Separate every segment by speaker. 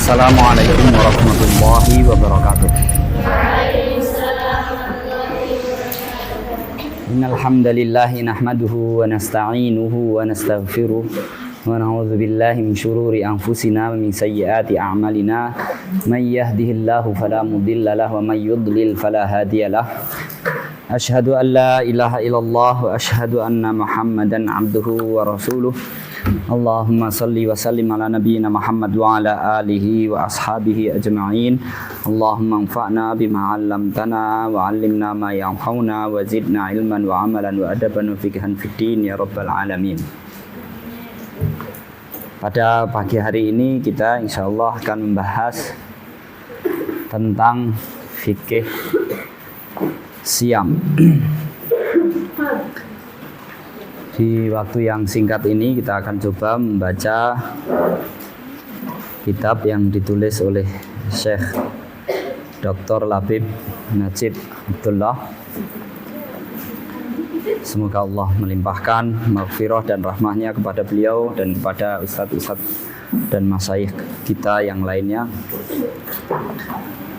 Speaker 1: Assalamualaikum warahmatullahi wabarakatuh. Innal hamdalillahi nahmaduhu wa nasta'inuhu wa nastaghfiruh wa na'udzu billahi min shururi anfusina wa min sayyiati a'malina may yahdihillahu fala mudilla lahu wa may yudlil fala hadiyalah. Asyhadu an la ilaha illallah wa asyhadu anna Muhammadan abduhu wa rasuluh. Allahumma salli wa sallim ala nabiyyina Muhammad wa ala alihi wa ashabihi ajma'in. Allahumma anfa'na bima 'allamtana wa 'allimna ma yanfa'una wa zidna ilman wa amalan wa adaban wa fiqhan fid din ya rabbal alamin. Pada pagi hari ini kita insyaallah akan membahas tentang fikih siam. Di waktu yang singkat ini kita akan coba membaca kitab yang ditulis oleh Syekh Dr. Labib Najib Abdullah. Semoga Allah melimpahkan maghfirah dan rahmahnya kepada beliau dan kepada ustadz-ustadz dan masyayikh kita yang lainnya,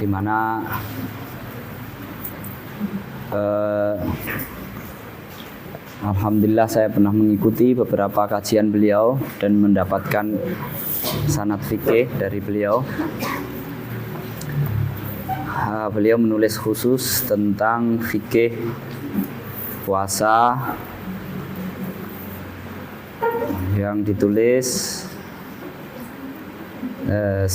Speaker 1: di mana alhamdulillah saya pernah mengikuti beberapa kajian beliau dan mendapatkan sanad fikih dari beliau. Beliau menulis khusus tentang fikih puasa yang ditulis 101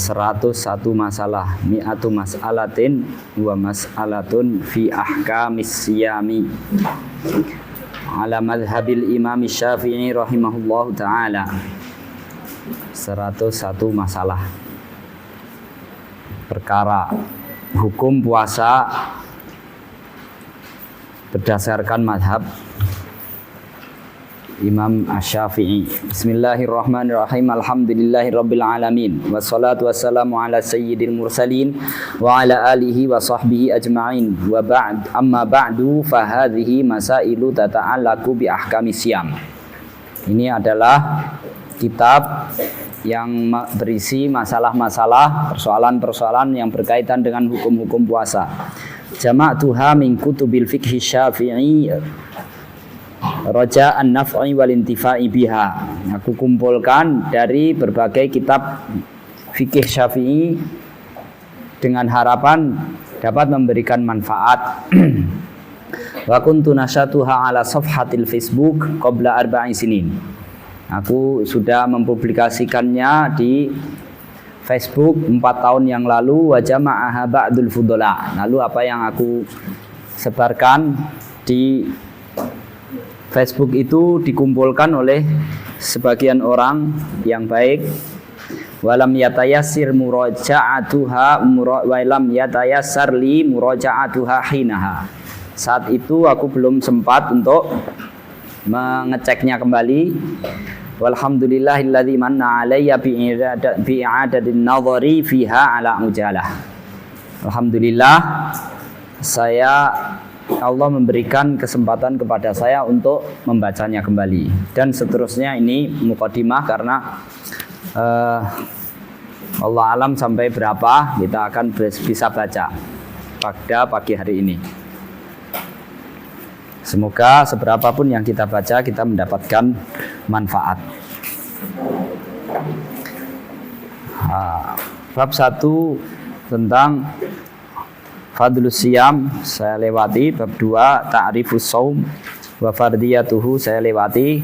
Speaker 1: masalah, mi'atu mas'alatin wa mas'alatun fi ahkamis siyami ala madhabil imam Syafi'i rahimahullahu ta'ala. 101 masalah perkara hukum puasa berdasarkan madhab Imam Asy-Syafi'i. Bismillahirrahmanirrahim. Alhamdulillahirabbil alamin. Wassalatu wassalamu ala sayyidil mursalin wa ala alihi wa sahbihi ajma'in. Wa ba'd, amma ba'du fa hadhihi masailu tata'allaqu bi ahkamis siyam. Ini adalah kitab yang berisi masalah-masalah, persoalan-persoalan yang berkaitan dengan hukum-hukum puasa. Jama'tuha min kutubil fiqhi Syafi'i Raja an-naf'i wal intifa'i biha. Aku kumpulkan dari berbagai kitab fikih Syafi'i dengan harapan dapat memberikan manfaat. Wa kuntu nasyatuha ala safhatil Facebook qabla 4 sinin. Aku sudah mempublikasikannya di Facebook 4 tahun yang lalu. Wa jama'aha ba'dul fudala. Lalu apa yang aku sebarkan di Facebook itu dikumpulkan oleh sebagian orang yang baik. Walam yatayassir muraja'atuha walam yatayassar li muraja'atuha hinaha. Saat itu aku belum sempat untuk mengeceknya kembali. Walhamdulillahilladzi manna 'alayya bi'adadin nadhari fiha ala ujalah. Alhamdulillah Allah memberikan kesempatan kepada saya untuk membacanya kembali. Dan seterusnya ini mukadimah karena Allah alam sampai berapa kita akan bisa baca pada pagi hari ini. Semoga seberapapun yang kita baca kita mendapatkan manfaat. Bab 1 tentang Fadlus Siyam saya lewati. Bab 2 Ta'rifus Shaum wa Fardiyatuhu saya lewati.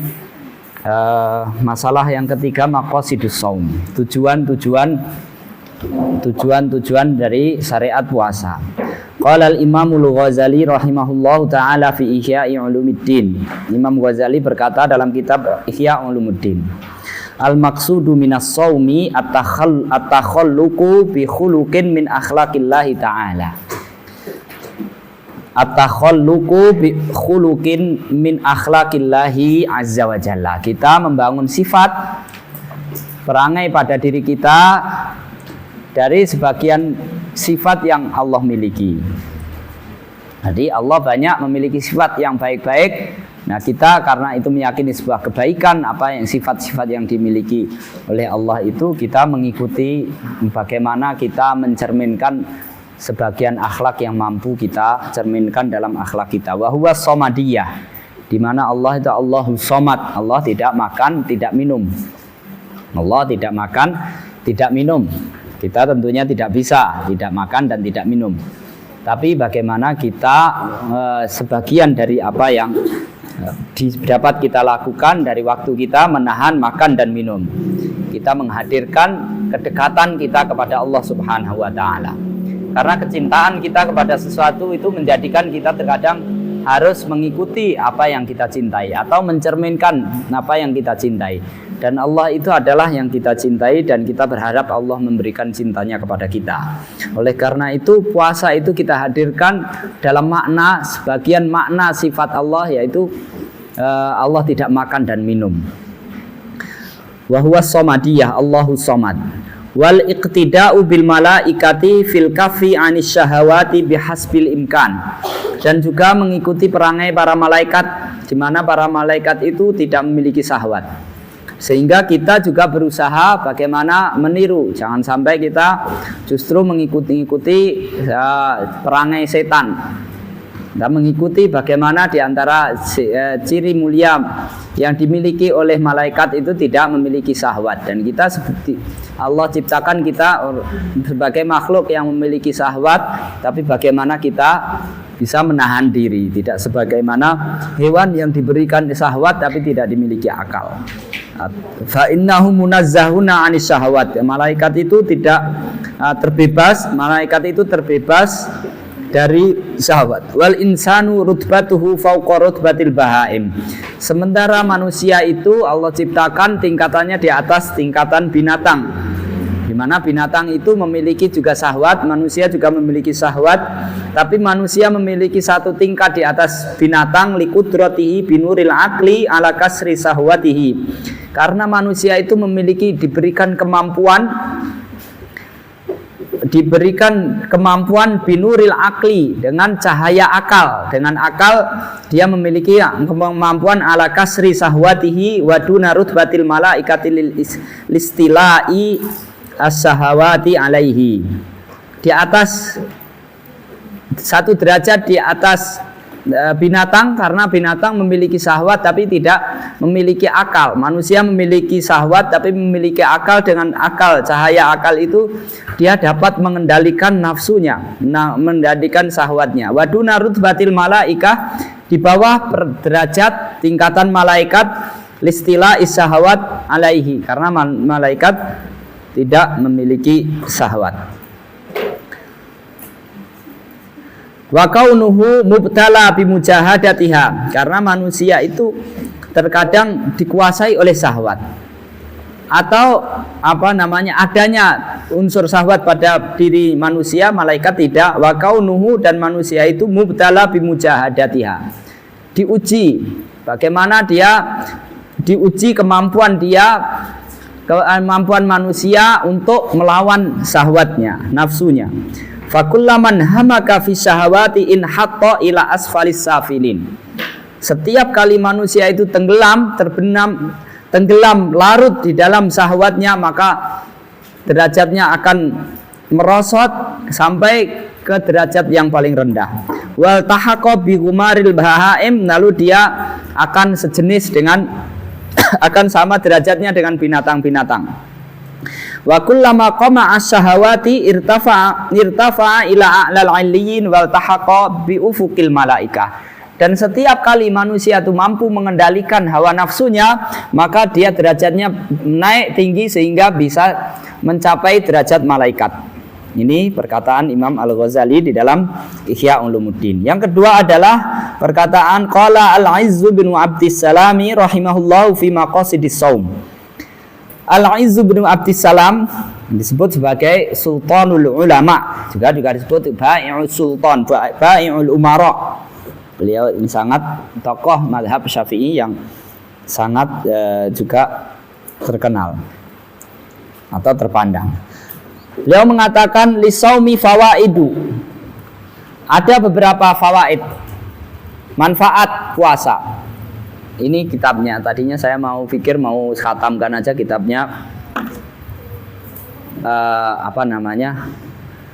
Speaker 1: Masalah yang ketiga Maqasidus Shaum, tujuan dari syariat puasa. Qala al-Imamul Ghazali rahimahullahu ta'ala fi Ihya'i Ulumuddin. Imam Ghazali berkata dalam kitab Ihya' Ulumuddin, al-maqsudu minas shaumi at-takhalluqu bi khuluqin min akhlaqillahi ta'ala. At-takhalluqu bi khuluqin min akhlaqillahi azza wa jalla. Kita membangun sifat perangai pada diri kita dari sebagian sifat yang Allah miliki. Jadi Allah banyak memiliki sifat yang baik-baik, Nah, kita karena itu meyakini sebuah kebaikan, apa yang sifat-sifat yang dimiliki oleh Allah itu, kita mengikuti bagaimana kita mencerminkan sebagian akhlak yang mampu kita cerminkan dalam akhlak kita. Wa huwa somadiyah, di mana Allah itu Allahus somad. Allah tidak makan, tidak minum. Allah tidak makan, tidak minum. Kita tentunya tidak bisa tidak makan dan tidak minum. Tapi bagaimana kita sebagian dari apa yang dapat kita lakukan dari waktu kita menahan makan dan minum. Kita menghadirkan kedekatan kita kepada Allah Subhanahu wa taala. Karena kecintaan kita kepada sesuatu itu menjadikan kita terkadang harus mengikuti apa yang kita cintai atau mencerminkan apa yang kita cintai. Dan Allah itu adalah yang kita cintai dan kita berharap Allah memberikan cintanya kepada kita. Oleh karena itu puasa itu kita hadirkan dalam makna, sebagian makna sifat Allah, yaitu Allah tidak makan dan minum. Wa huwa somadiyah, Allahus somad. Wal iqtida'u bil malaikati fil kafi anis syahawati bihasbil imkan. Dan juga mengikuti perangai para malaikat, di mana para malaikat itu tidak memiliki syahwat. Sehingga kita juga berusaha bagaimana meniru, jangan sampai kita justru mengikuti perangai setan. Kita mengikuti bagaimana diantara ciri mulia yang dimiliki oleh malaikat itu tidak memiliki syahwat. Dan kita seperti Allah ciptakan kita sebagai makhluk yang memiliki syahwat, tapi bagaimana kita bisa menahan diri, tidak sebagaimana hewan yang diberikan syahwat tapi tidak dimiliki akal. Fa innahum munazzahuna 'anis syahawat. Malaikat itu tidak terbebas, malaikat itu terbebas dari syahwat. Wal insanu rutbatuhu fawqa rutbatil bahaim. Sementara manusia itu Allah ciptakan tingkatannya di atas tingkatan binatang. Di mana binatang itu memiliki juga syahwat, manusia juga memiliki syahwat, tapi manusia memiliki satu tingkat di atas binatang, liqudratihi binuril aqli ala kasri syahwatihi. Karena manusia itu diberikan kemampuan binuril akli, dengan cahaya akal. Dengan akal dia memiliki kemampuan ala kasri sahwatihi wa duna rutbatil malaikati listilai as-sahawati alaihi. Di atas satu derajat di atas binatang, karena binatang memiliki syahwat tapi tidak memiliki akal. Manusia memiliki syahwat tapi memiliki akal. Dengan akal, cahaya akal itu dia dapat mengendalikan nafsunya, mengendalikan syahwatnya. Waduna rutbatil malaikah, di bawah derajat tingkatan malaikat, listila isyahawat alaihi, karena malaikat tidak memiliki syahwat. Wa kaunuhu mubtala bimujahadatiha, karena manusia itu terkadang dikuasai oleh syahwat, atau adanya unsur syahwat pada diri manusia, malaikat tidak. Wa kaunuhu, dan manusia itu mubtala bimujahadatiha, diuji bagaimana dia diuji kemampuan manusia untuk melawan syahwatnya, nafsunya. Fakullaman hamaka fi syahawati in hatta ila asfalis safilin. Setiap kali manusia itu tenggelam larut di dalam syahwatnya, maka derajatnya akan merosot sampai ke derajat yang paling rendah. Wal tahaqa bi humaril bahaim, lalu dia akan sejenis dengan akan sama derajatnya dengan binatang-binatang. Wa kullama qama as-syahawati irtafa ila a'lal 'illiyin wal tahaqa bi ufuqil malaikah. Dan setiap kali manusia itu mampu mengendalikan hawa nafsunya, maka dia derajatnya naik tinggi sehingga bisa mencapai derajat malaikat. Ini perkataan Imam Al-Ghazali di dalam Ihya Ulumuddin. Yang kedua adalah perkataan qala Al-Izzu bin Abdissalami rahimahullahu fi maqasidis shaum. Al-Izzu bin Abdissalam disebut sebagai Sultanul Ulama, juga disebut Bai'ul Sultan, Bai'ul Umara. Beliau ini sangat tokoh mazhab Syafi'i yang sangat juga terkenal atau terpandang. Beliau mengatakan lisaumi fawaidu. Ada beberapa fawaid, manfaat puasa. ini kitabnya. Tadinya saya mau khatamkan aja kitabnya apa namanya?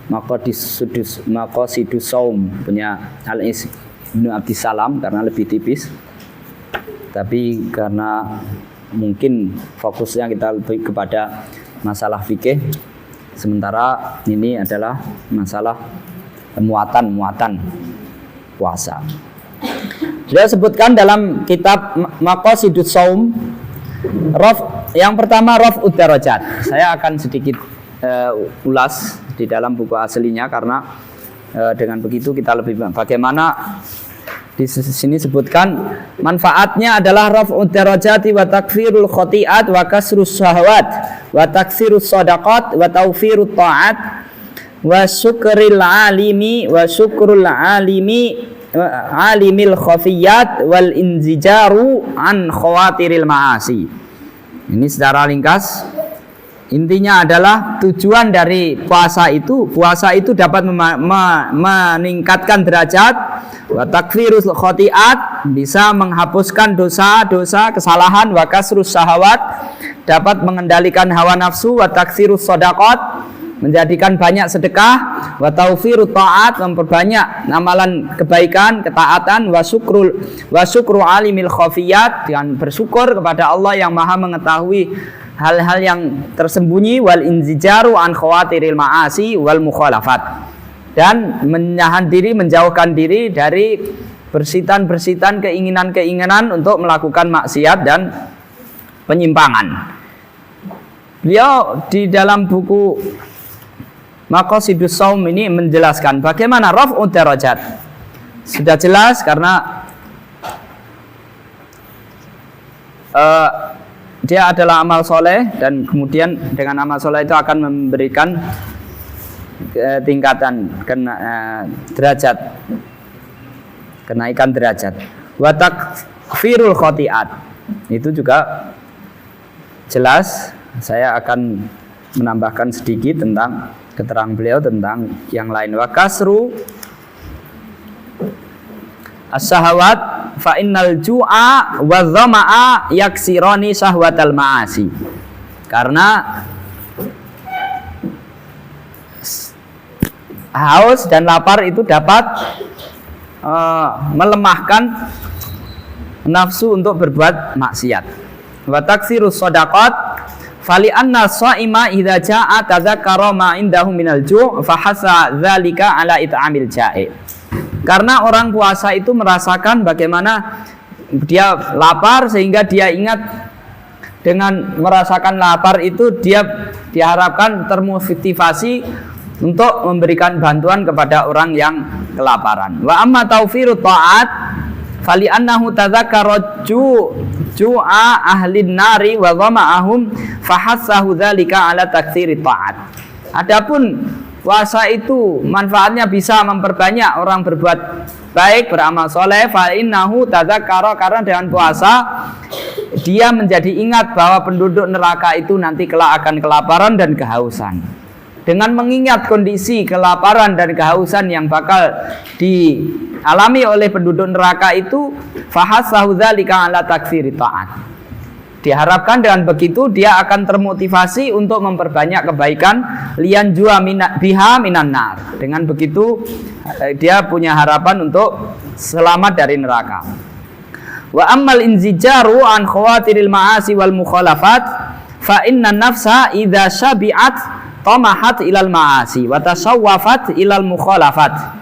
Speaker 1: Maqasidus Shaum punya Al-Is Ibnu Abdissalam karena lebih tipis. Tapi karena mungkin fokusnya kita lebih kepada masalah fikih, sementara ini adalah masalah muatan puasa. Dia sebutkan dalam kitab Maqasidus Shaum, yang pertama raf'ud darajat. Saya akan sedikit ulas di dalam buku aslinya karena dengan begitu kita lebih bagaimana di sini sebutkan manfaatnya adalah raf'ud darajati wa takfirul khoti'at wa kasrus syahwat wa takfirus shadaqat wa tawfirut ta'at wa syukril alimi alimil khafiyat wal inzijaru an khawatiril ma'asi. Ini secara ringkas intinya adalah tujuan dari puasa itu dapat meningkatkan derajat, wa takfirus khoti'at, bisa menghapuskan dosa-dosa kesalahan, wa kasrus syahwat, dapat mengendalikan hawa nafsu, wa taksirus shadaqat, menjadikan banyak sedekah, wa tawfirut ta'at, memperbanyak amalan kebaikan, ketaatan, wa syukru alimil khafiyat, dengan bersyukur kepada Allah yang Maha mengetahui hal-hal yang tersembunyi, wal inzijaru an khawatiril ma'asi wal mukhalafat, dan menahan diri, menjauhkan diri dari bersitan-bersitan keinginan-keinginan untuk melakukan maksiat dan penyimpangan. Beliau di dalam buku Maqasidus Shaum ini menjelaskan bagaimana raf'ud darajat. Sudah jelas karena dia adalah amal soleh, dan kemudian dengan amal soleh itu akan memberikan tingkatan derajat, kenaikan derajat. Wa takfirul khoti'at, itu juga jelas. Saya akan menambahkan sedikit tentang keterangan beliau tentang yang lain. Wa kasru as-sahawat fa innal ju'a wa dhama'a yaksirani syahwatal ma'asi. Karena haus dan lapar itu dapat melemahkan nafsu untuk berbuat maksiat. Wa taksirus shadaqat fali anna shaima idza jaa tadzakkara ma indahu minal ju' fa hasa dzalika ala it'amil ja'i. Karena orang puasa itu merasakan bagaimana dia lapar, sehingga dia ingat dengan merasakan lapar itu dia diharapkan termotivasi untuk memberikan bantuan kepada orang yang kelaparan. Wa amma tawfirut ta'at fali annahu tadzakkara ju'a ahlin nari wa dhama'ahum fa hassahu dzalika ala taktsirit ta'at. Adapun puasa itu manfaatnya bisa memperbanyak orang berbuat baik, beramal soleh. Fa innahu tadzakkara, karena dengan puasa dia menjadi ingat bahwa penduduk neraka itu nanti kelak akan kelaparan dan kehausan. Dengan mengingat kondisi kelaparan dan kehausan yang bakal dialami oleh penduduk neraka itu, fahassahu dzalika ala taktsirit ta'at. Diharapkan dengan begitu dia akan termotivasi untuk memperbanyak kebaikan, lian jua biha minan nar. Dengan begitu dia punya harapan untuk selamat dari neraka. Wa ammal inzijaru an khawatiril ma'asi wal mukhalafat fa inna nafsa idza syabi'at tamahat ilal ma'asi wa tasawwafat ilal mukhalafat.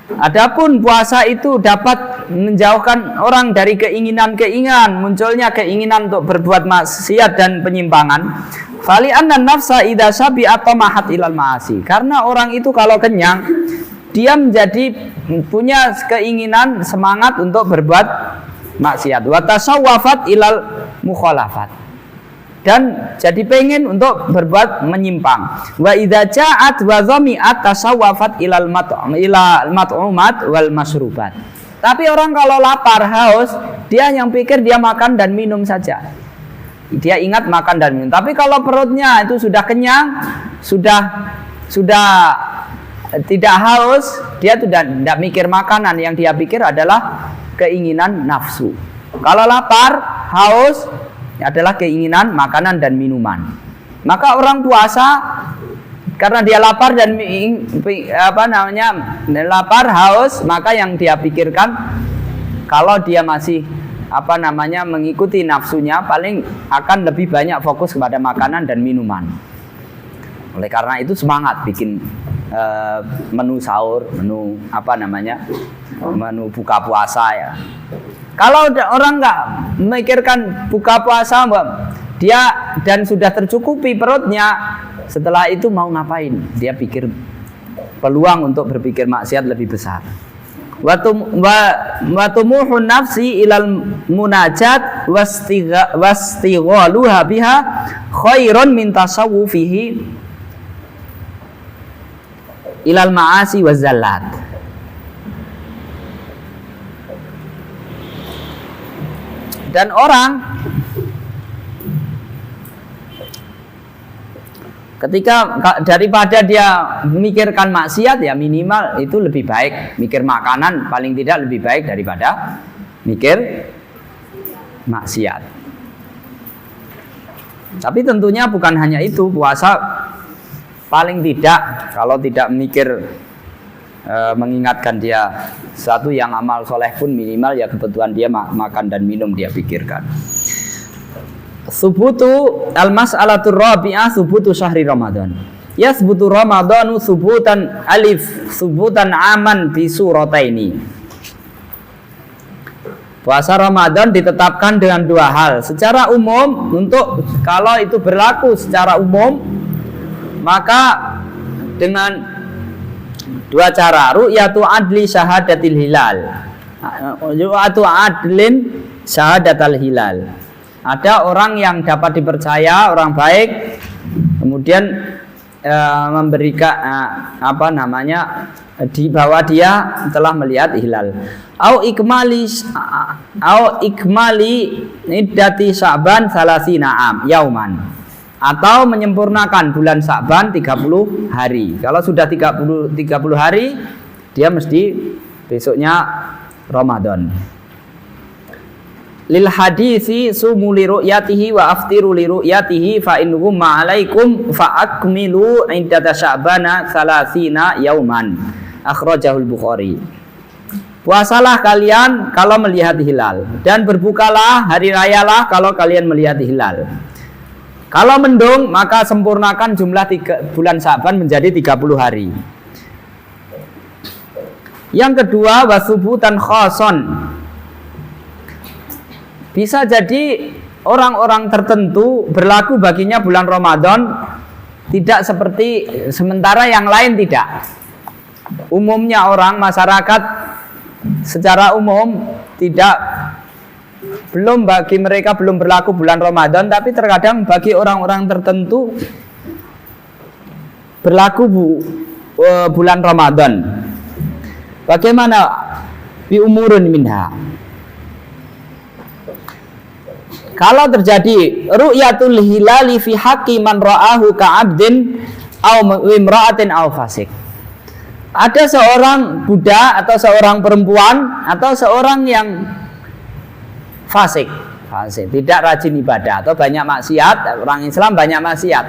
Speaker 1: Adapun puasa itu dapat menjauhkan orang dari keinginan-keinginan, munculnya keinginan untuk berbuat maksiat dan penyimpangan. Fali anna nafsa idza syabi'at tamahat ilal ma'asi. Karena orang itu kalau kenyang, dia menjadi punya keinginan, semangat untuk berbuat maksiat. Wa tasawwafat ilal mukhalafat. Dan jadi pengen untuk berbuat menyimpang. Wa idza ja'at wa dhami'at tasawwafat ilal mat'umat wal masrubat. Tapi orang kalau lapar, haus, dia yang pikir dia makan dan minum saja. Dia ingat makan dan minum. Tapi kalau perutnya itu sudah kenyang, sudah tidak haus, dia sudah tidak mikir makanan. Yang dia pikir adalah keinginan nafsu. Kalau lapar, haus adalah keinginan makanan dan minuman. Maka orang puasa karena dia lapar dan lapar, haus, maka yang dia pikirkan kalau dia masih mengikuti nafsunya, paling akan lebih banyak fokus kepada makanan dan minuman. Oleh karena itu semangat bikin menu sahur, menu menu buka puasa ya. Kalau orang nggak memikirkan buka puasa, dia dan sudah tercukupi perutnya, setelah itu mau ngapain? Dia pikir peluang untuk berpikir maksiat lebih besar. Wa tumuhun nafsi ilal munajat wastighaluha biha khairun min tasawwufihi ilal ma'asi wazallat. Dan orang ketika daripada dia memikirkan maksiat, ya minimal itu lebih baik mikir makanan, paling tidak lebih baik daripada mikir maksiat. Tapi tentunya bukan hanya itu, puasa paling tidak kalau tidak mikir mengingatkan dia satu yang amal soleh pun minimal ya kebutuhan dia makan dan minum dia pikirkan. Subutu al-mas'alatur rabi'ah subutu syahri Ramadan. Yasbutu Ramadanu subutan alif subutan aman bi surataini. Puasa Ramadan ditetapkan dengan dua hal. Secara umum, untuk kalau itu berlaku secara umum, maka dengan dua cara, ru'yatu adli syahadatil hilal, ru'yatu adlin syahadatil hilal. Ada orang yang dapat dipercaya, orang baik, kemudian memberikan di bawah dia telah melihat hilal. Au ikmali iddati Sya'ban salasina yauman. Atau menyempurnakan bulan Sya'ban 30 hari. Kalau sudah 30 hari, dia mesti besoknya Ramadan. Lil hadisi sumu li ru'yatihi wa aftiru li ru'yatihi fa in ghumma 'alaikum fa akmilu iddata Sya'bana salasina yauman. Akhrajahul Bukhari. Puasalah kalian kalau melihat hilal, dan berbukalah hari rayalah kalau kalian melihat hilal. Kalau mendung, maka sempurnakan jumlah bulan Sya'ban menjadi 30 hari. Yang kedua, wasubutan khoson. Bisa jadi orang-orang tertentu berlaku baginya bulan Ramadan tidak seperti sementara yang lain tidak. Umumnya orang masyarakat secara umum bagi mereka belum berlaku bulan Ramadan, tapi terkadang bagi orang-orang tertentu berlaku bulan Ramadan. Bagaimana? Bi umurun minha. Kalau terjadi ru'yatul hilali fi haqqi man ra'ahu ka'abdin aw imra'atin aw fasik. Ada seorang budak atau seorang perempuan atau seorang yang fasik, tidak rajin ibadah atau banyak maksiat, orang Islam banyak maksiat.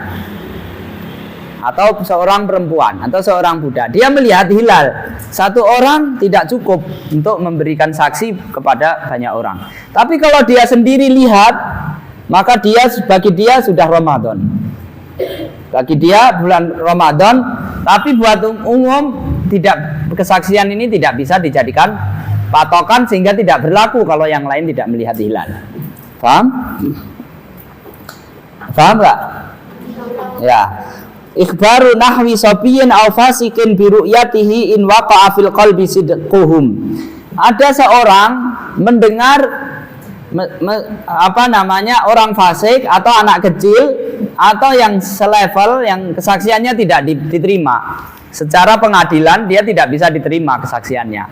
Speaker 1: Atau seorang perempuan atau seorang budak, dia melihat hilal. Satu orang tidak cukup untuk memberikan saksi kepada banyak orang. Tapi kalau dia sendiri lihat, maka bagi dia sudah Ramadan. Bagi dia bulan Ramadan, tapi buat umum kesaksian ini tidak bisa dijadikan patokan sehingga tidak berlaku kalau yang lain tidak melihat hilal. Paham? Paham nggak? Ya. Ikhbaru nahwi sabiyin aw fasikin bi ru'yatihi in waqa'a fil qalbi sidquhum. Ada seorang mendengar orang fasik atau anak kecil atau yang selevel yang kesaksiannya tidak diterima. Secara pengadilan dia tidak bisa diterima kesaksiannya.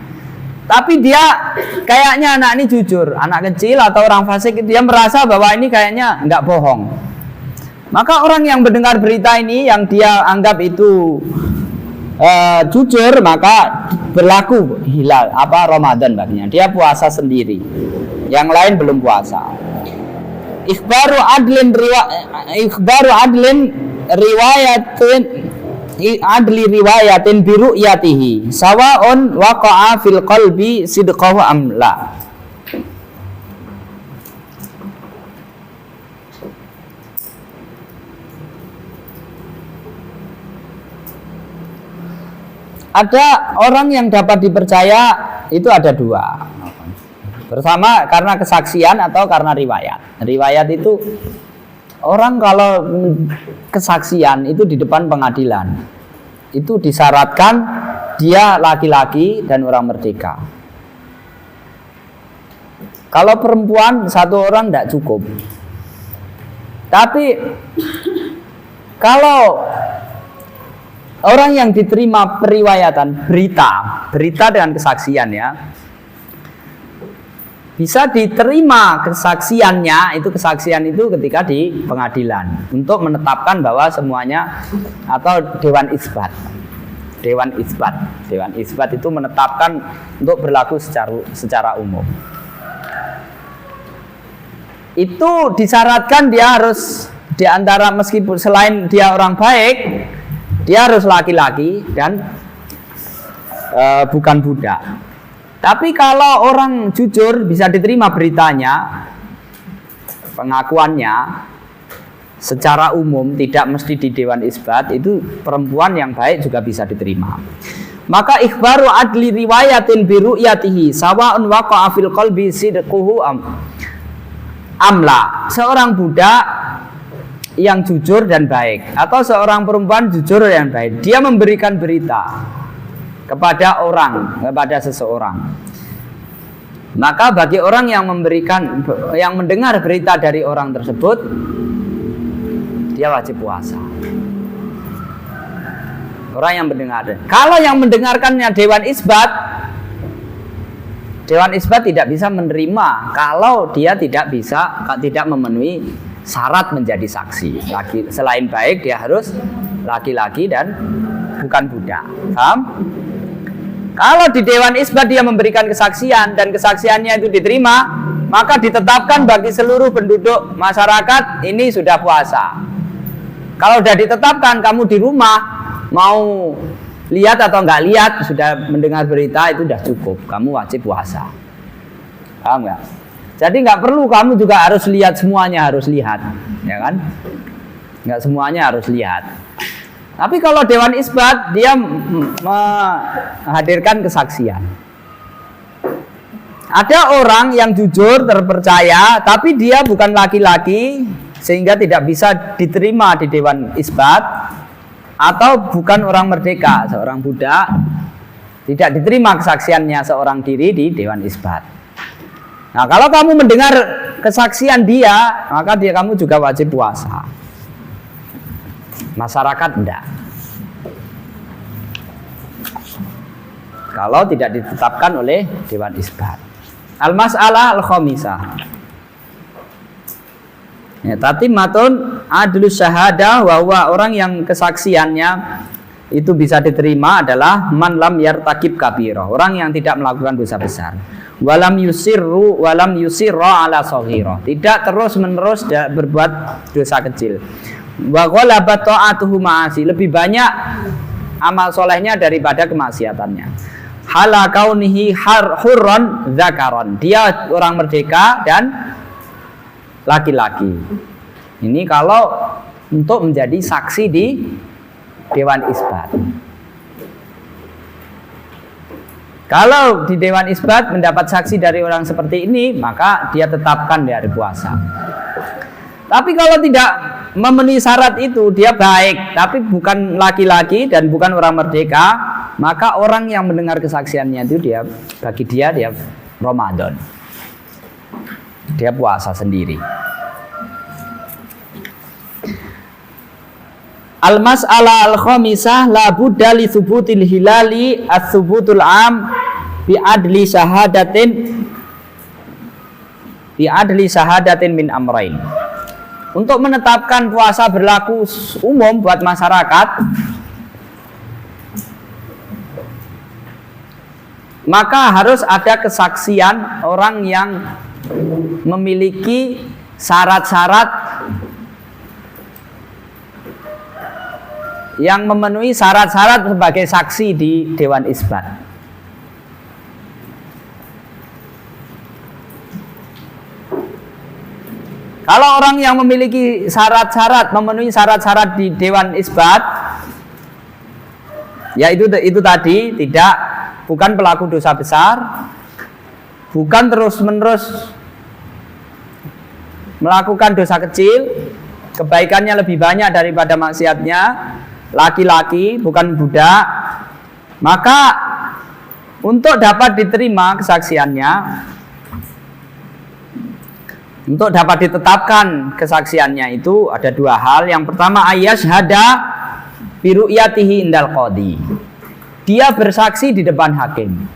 Speaker 1: Tapi dia kayaknya anak ini jujur, anak kecil atau orang fasik dia merasa bahwa ini kayaknya enggak bohong. Maka orang yang mendengar berita ini yang dia anggap itu jujur, maka berlaku hilal Ramadan baginya. Dia puasa sendiri. Yang lain belum puasa. Ikhbaru adlin riwayatin biru'yatihi sawaun waqa'a fil qalbi sidqahu am la. Ada orang yang dapat dipercaya itu ada dua, bersama karena kesaksian atau karena riwayat. Riwayat itu orang kalau kesaksian itu di depan pengadilan itu disyaratkan dia laki-laki dan orang merdeka. Kalau perempuan satu orang tidak cukup. Tapi kalau orang yang diterima periwayatan berita dengan kesaksian ya, bisa diterima kesaksiannya, kesaksian itu ketika di pengadilan untuk menetapkan bahwa semuanya, atau dewan isbat. Dewan isbat itu menetapkan untuk berlaku secara umum. Itu disyaratkan dia harus diantara, meskipun selain dia orang baik, dia harus laki-laki dan bukan budak. Tapi kalau orang jujur bisa diterima beritanya, pengakuannya secara umum, tidak mesti di dewan isbat, itu perempuan yang baik juga bisa diterima. Maka ikhbaru adli riwayatin biru'yatihi sawa'un waqa'a fil qalbi sidquhu amla. Seorang budak yang jujur dan baik, atau seorang perempuan jujur dan baik, dia memberikan berita kepada seseorang, maka bagi orang yang mendengar berita dari orang tersebut, dia wajib puasa. Orang yang mendengar. Kalau yang mendengarkannya dewan isbat tidak bisa menerima kalau dia tidak memenuhi syarat menjadi saksi. Selain baik, dia harus laki-laki dan bukan budak. Paham? Kalau di dewan isbat dia memberikan kesaksian dan kesaksiannya itu diterima, maka ditetapkan bagi seluruh penduduk masyarakat ini sudah puasa. Kalau sudah ditetapkan, kamu di rumah mau lihat atau nggak lihat, sudah mendengar berita itu sudah cukup, kamu wajib puasa. Paham nggak? Jadi nggak perlu kamu juga harus lihat, semuanya harus lihat, ya kan? Nggak semuanya harus lihat. Tapi kalau dewan isbat dia menghadirkan kesaksian. Ada orang yang jujur, terpercaya, tapi dia bukan laki-laki sehingga tidak bisa diterima di dewan isbat, atau bukan orang merdeka, seorang budak, tidak diterima kesaksiannya seorang diri di dewan isbat. Nah, kalau kamu mendengar kesaksian dia, maka kamu juga wajib puasa. Masyarakat enggak. Kalau tidak ditetapkan oleh dewan isbat. Al-mas'alah al-khamisah. Ya, tatimmatun adlu syahadah, bahwa orang yang kesaksiannya itu bisa diterima adalah man lam yartakib kabira, orang yang tidak melakukan dosa besar. Walam yusirra ala shaghira, tidak terus-menerus berbuat dosa kecil. Wa ghalabat ta'atuhu ma'asi, lebih banyak amal solehnya daripada kemaksiatannya. Hala kaunihi hurran dzakaron, dia orang merdeka dan laki-laki. Ini kalau untuk menjadi saksi di dewan isbat. Kalau di dewan isbat mendapat saksi dari orang seperti ini, maka dia tetapkan dari puasa. Tapi kalau tidak memenuhi syarat itu, dia baik tapi bukan laki-laki dan bukan orang merdeka, maka orang yang mendengar kesaksiannya itu bagi dia Ramadan. Dia puasa sendiri. Al-mas'alah al-khamisah la budda li thubutil hilali ats-thubutul am bi adli syahadatin min amrain. Untuk menetapkan puasa berlaku umum buat masyarakat, maka harus ada kesaksian orang yang memiliki syarat-syarat, yang memenuhi syarat-syarat sebagai saksi di Dewan Isbat. Kalau orang yang memiliki syarat-syarat, memenuhi syarat-syarat di Dewan Isbat, ya itu tadi, bukan pelaku dosa besar, bukan terus-menerus melakukan dosa kecil, kebaikannya lebih banyak daripada maksiatnya, laki-laki, bukan budak, maka untuk dapat diterima kesaksiannya, untuk dapat ditetapkan kesaksiannya itu ada dua hal. Yang pertama, ayyashhada biru'yatihi indal qadhi. Dia bersaksi di depan hakim.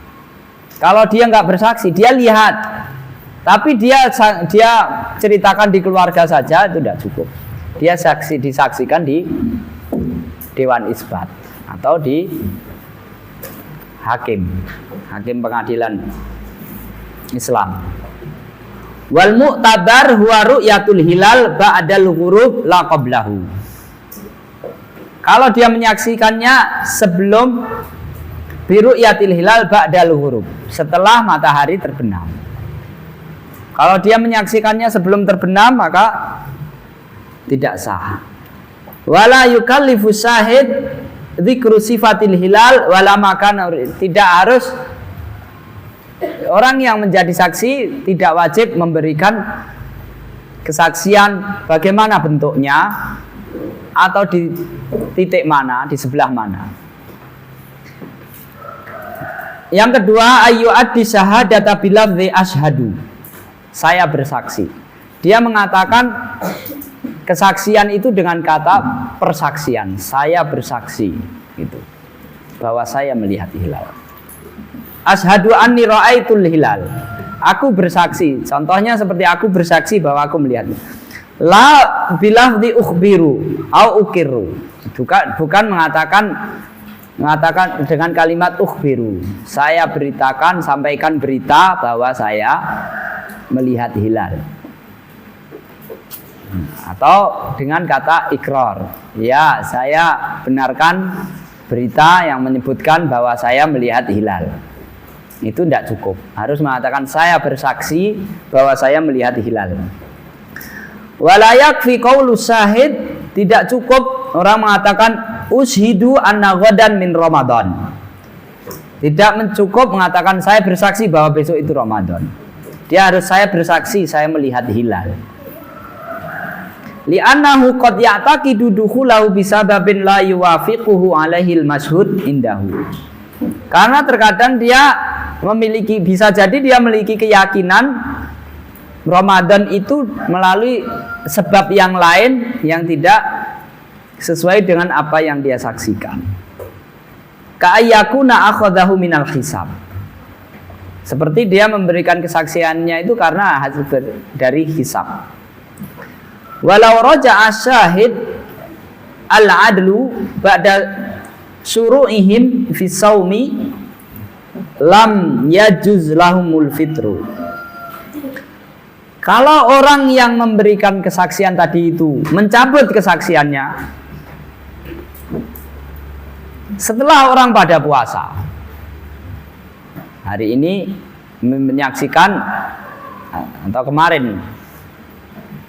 Speaker 1: Kalau dia nggak bersaksi, dia lihat, tapi dia ceritakan di keluarga saja, itu tidak cukup. Dia disaksikan di Dewan Isbat atau di hakim pengadilan Islam. Wal mu'tabar huwa ru'yatul hilal ba'dal ghurub la qablahu. Kalau dia menyaksikannya sebelum biru'yatil hilal ba'dal ghurub, setelah matahari terbenam. Kalau dia menyaksikannya sebelum terbenam, maka tidak sah. Wala yukallifu syahid dzikru sifatil hilal wala makan. Tidak harus, orang yang menjadi saksi tidak wajib memberikan kesaksian bagaimana bentuknya atau di titik mana, di sebelah mana. Yang kedua, ayyu'addi syahadata bilafzi asyhadu. Saya bersaksi. Dia mengatakan kesaksian itu dengan kata persaksian. Saya bersaksi, gitu, bahwa saya melihat hilal. Asyhadu anni ra'aitul hilal. Aku bersaksi. Contohnya seperti aku bersaksi bahwa aku melihat. La bilafzi ukhbiru au ukiru. Bukan mengatakan dengan kalimat ukhbiru. Saya beritakan, sampaikan berita bahwa saya melihat hilal. Atau dengan kata ikrar. Ya, saya benarkan berita yang menyebutkan bahwa saya melihat hilal. Itu tidak cukup. Harus mengatakan saya bersaksi bahwa saya melihat hilal. Wala yakfi qaulu syahid. Tidak cukup orang mengatakan ushidu anna ghadan min Ramadan. Tidak mencukup mengatakan saya bersaksi bahwa besok itu Ramadan. Dia harus saya bersaksi saya melihat hilal. Li'annahu qad ya'taqidu dukhulahu bisababin la yuwafiquhu alaihil mashhud indahu. Karena terkadang dia bisa jadi dia memiliki keyakinan Ramadan itu melalui sebab yang lain yang tidak sesuai dengan apa yang dia saksikan. Ka'ayyakuna akhadahu minal hisab. Seperti dia memberikan kesaksiannya itu karena hasil dari hisab. Walau raja'a syahid al-adlu ba'da syuru'ihim fi saumi lam yajuz lahumul fitru. Kalau orang yang memberikan kesaksian tadi itu mencabut kesaksiannya setelah orang pada puasa, hari ini menyaksikan atau kemarin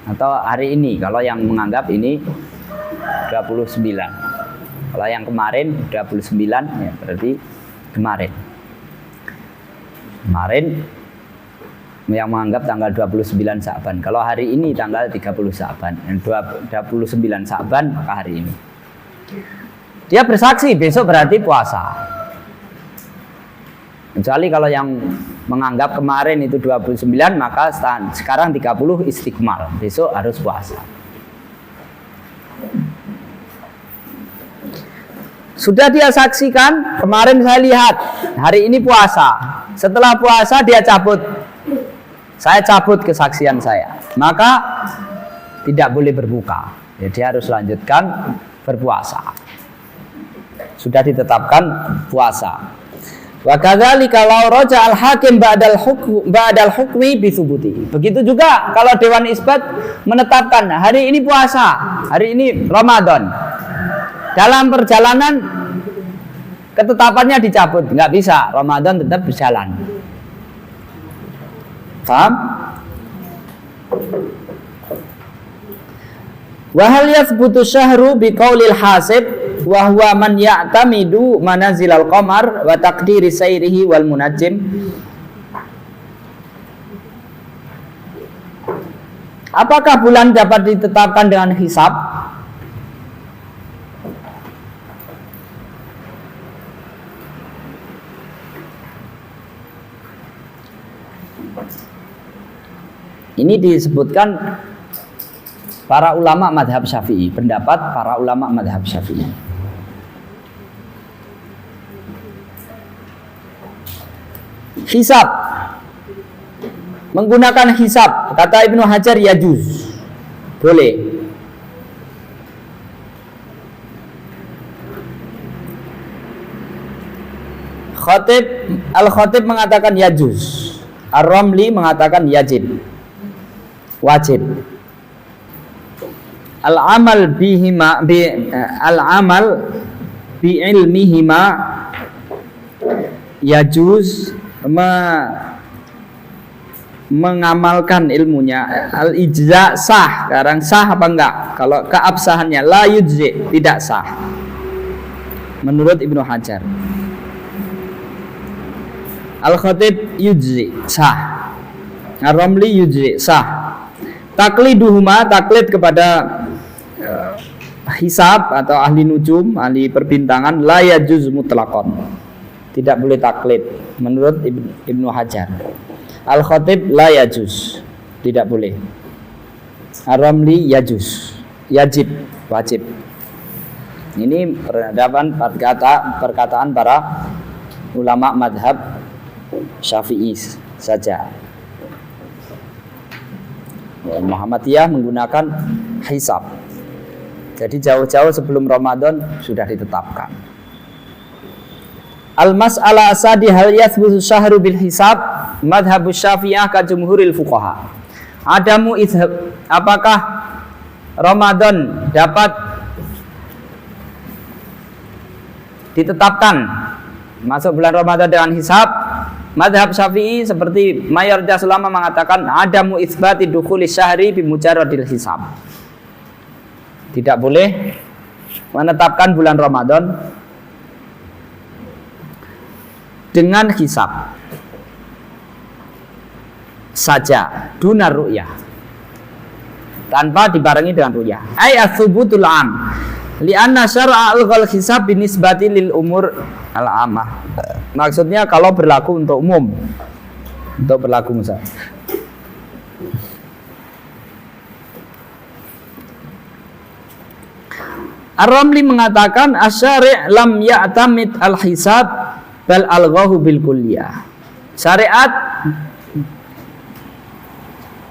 Speaker 1: atau hari ini, kalau yang menganggap ini 29, kalau yang kemarin 29 ya berarti kemarin yang menganggap tanggal 29 Sya'ban. Kalau hari ini tanggal 30 Sya'ban, 29 Sya'ban maka hari ini. Dia bersaksi besok berarti puasa. Kecuali kalau yang menganggap kemarin itu 29 maka sekarang 30 istiqmal, besok harus puasa. Sudah dia saksikan, kemarin saya lihat, hari ini puasa. Setelah puasa dia cabut. Saya cabut kesaksian saya. Maka tidak boleh berbuka. Ya, dia harus lanjutkan berpuasa. Sudah ditetapkan puasa. Wa kadzalika law raja al-hakim ba'dal hukmi bi thubuti. Begitu juga kalau Dewan Isbat menetapkan hari ini puasa, hari ini Ramadan. Dalam perjalanan ketetapannya dicabut, nggak bisa, Ramadan tetap berjalan. Paham? Wa hal yathbutu syahru bi qaulil hasib wa huwa man ya'tamidu manazilal qamar wa taqdiri sayrihi wal munajjim. Apakah bulan dapat ditetapkan dengan hisab? Ini disebutkan para ulama madhab Syafi'i, pendapat para ulama madhab Syafi'i. Hisab, menggunakan hisab, kata Ibnu Hajar yajuz, boleh. Al-Khatib mengatakan yajuz, Ar-Ramli mengatakan yajib, wajib. Al-amal bihima al-amal bi ilmihima yajuz, mengamalkan ilmunya. Al-ijza sah, sekarang sah apa enggak? Kalau keabsahannya la yujzi, tidak sah menurut Ibnu Hajar. Al-Khatib yujzi, sah. Ar-Ramli yujzi, sah. Takliduhuma, taklid kepada hisab atau ahli nujum, ahli perbintangan, la yajuz mutlaqan, tidak boleh taklid menurut Ibnu Hajar. Al-Khatib la yajuz, tidak boleh. Ar-Ramli yajuz, yajib, wajib. Ini perkataan para ulama madhab Syafi'i saja. Muhammadiyah menggunakan hisab. Jadi jauh-jauh sebelum Ramadan sudah ditetapkan. Al-mas'alah asadi hal yathbutu syahru bil hisab madhabus Syafi'iyah ka jumhuril fuqaha. Adamu izhab, apakah Ramadan dapat ditetapkan masuk bulan Ramadan dengan hisab? Madhab Syafi'i seperti mayoritas ulama mengatakan adamu itsbati dukhuli syahri bi mujarradil hisab. Tidak boleh menetapkan bulan Ramadan dengan hisab saja, dunar ru'yah, tanpa dibarengi dengan ru'yah. Ai ats-tsubutul 'am li'anna syar'a al-ghal hisab binisbati lil umur al-'amah. Maksudnya kalau berlaku untuk umum, untuk berlaku misal. Ar-Ramli mengatakan asy-syari' lam ya'tamid al-hisab bal alghahu bil kulliyah. Syariat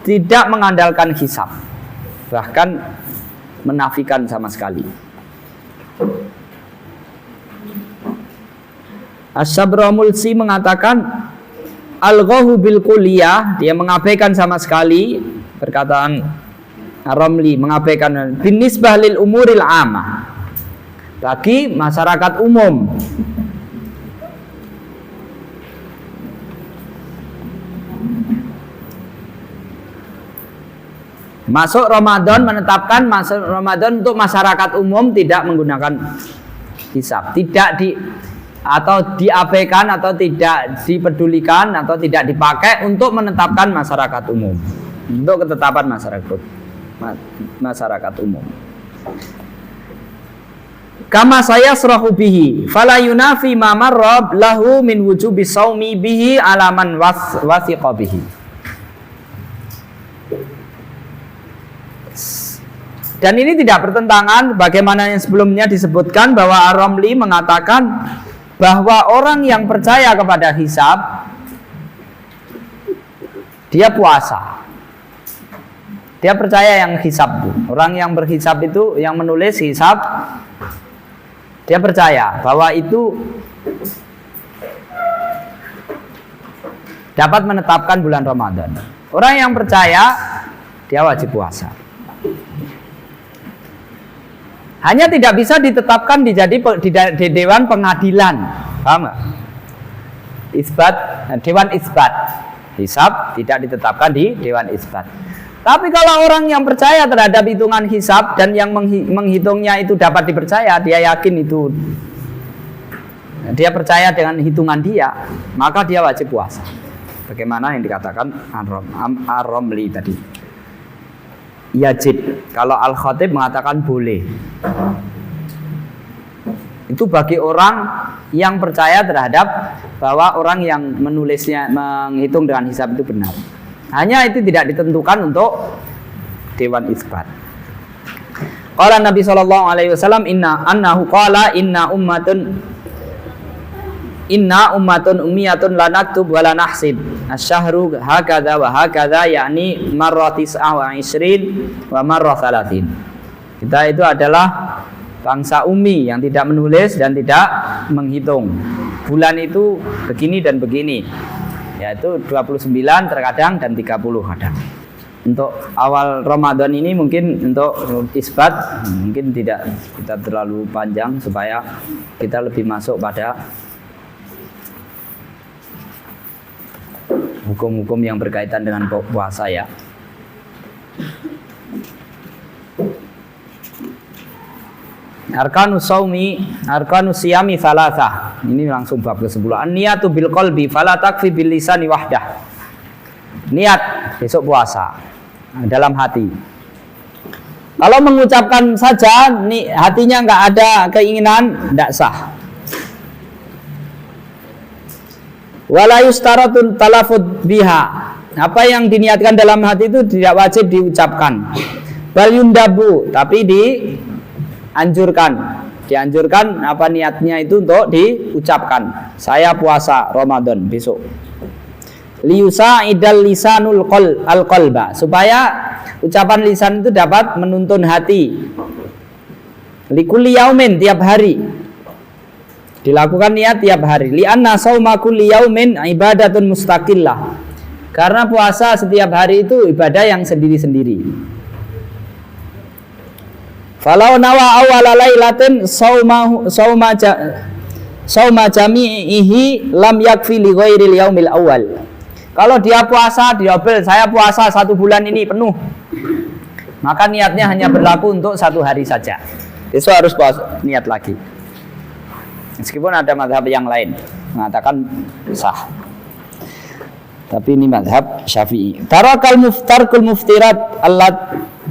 Speaker 1: tidak mengandalkan hisab, bahkan menafikan sama sekali. Asy-Syabramulsi mengatakan al-ghahu bil kulliyah, dia mengabaikan sama sekali, perkataan Ar-Ramli mengabaikan binisbah lil umuril amah, bagi masyarakat umum. Masuk Ramadan, menetapkan masuk Ramadan untuk masyarakat umum tidak menggunakan hisab, tidak atau diabaikan atau tidak dipedulikan atau tidak dipakai untuk menetapkan masyarakat umum, untuk ketetapan masyarakat umum. Kama saya serahu bihi fala yunafi ma marrab lahu min wujubi shaumi bihi alaman wasiqa bihi. Dan ini tidak bertentangan bagaimana yang sebelumnya disebutkan bahwa Ar-Ramli mengatakan bahwa orang yang percaya kepada hisab dia puasa. Dia percaya yang hisab itu. Orang yang berhisab itu, yang menulis hisab, dia percaya bahwa itu dapat menetapkan bulan Ramadan. Orang yang percaya dia wajib puasa. Hanya tidak bisa ditetapkan di Dewan Pengadilan, paham nggak? Isbat, Dewan Isbat, hisab tidak ditetapkan di Dewan Isbat. Tapi kalau orang yang percaya terhadap hitungan hisab dan yang menghitungnya itu dapat dipercaya, dia yakin itu, dia percaya dengan hitungan dia, maka dia wajib puasa. Bagaimana yang dikatakan Ar-Romli tadi. Yajib. Kalau Al-Khatib mengatakan boleh. Itu bagi orang yang percaya terhadap bahwa orang yang menulisnya, menghitung dengan hisab itu benar. Hanya itu tidak ditentukan untuk Dewan Isbat. Qala Nabi sallallahu alaihi wasallam annahu qala inna ummatun ummiyatun la naktub wa la nahsib asy-syahru hakadha wa hakadha, yakni marra 29 wa marra 30. Kita itu adalah bangsa ummi yang tidak menulis dan tidak menghitung. Bulan itu begini dan begini, yaitu 29 terkadang dan 30 kadang. Untuk awal Ramadan ini mungkin untuk isbat mungkin tidak kita terlalu panjang supaya kita lebih masuk pada hukum-hukum yang berkaitan dengan puasa ya. Arkanus siyami thalatha. Ini langsung bab ke-10. An-niyatu bil qalbi fala takfi bil lisani wahdah. Niat besok puasa dalam hati. Kalau mengucapkan saja hatinya enggak ada keinginan, enggak sah. Wala yustaratun talafud biha. Apa yang diniatkan dalam hati itu tidak wajib diucapkan. Bal yundabu, tapi dianjurkan apa niatnya itu untuk diucapkan. Saya puasa Ramadan besok. Liyusa'idal lisanul qalba, supaya ucapan lisan itu dapat menuntun hati. Likulli yaumin, tiap hari. Dilakukan niat tiap hari. Li'anna shauma kulli yaumin ibadatun mustaqillah. Karena puasa setiap hari itu ibadah yang sendiri-sendiri. Falau nawa awwala lailatin sauma jami'ihi lam yakfi li ghairil yaumil awwal. Kalau dia puasa, saya puasa 1 bulan ini penuh, maka niatnya hanya berlaku untuk 1 hari saja. Besok harus puasa, niat lagi. Meskipun ada mazhab yang lain mengatakan sah, tapi ini mazhab Syafi'i. Tarkul muftirat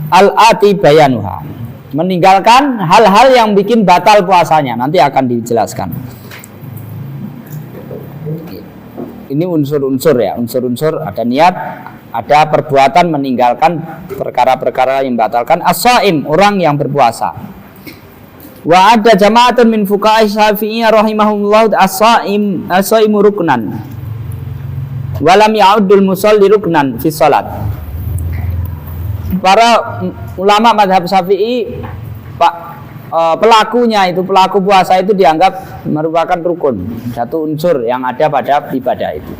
Speaker 1: al-ati bayanuha. Meninggalkan hal-hal yang bikin batal puasanya, nanti akan dijelaskan. Ini unsur-unsur ya, unsur-unsur ada niat, ada perbuatan meninggalkan perkara-perkara yang membatalkan. As-shaim, orang yang berpuasa. Wa ada jama'atun min fuqaha Syafi'iyya rahimahumullah as-shaimu ruknan. Wa lam ya'uddul musalli ruknan fi shalat. Para ulama mazhab Syafi'i, pelaku puasa itu dianggap merupakan rukun, satu unsur yang ada pada ibadah itu.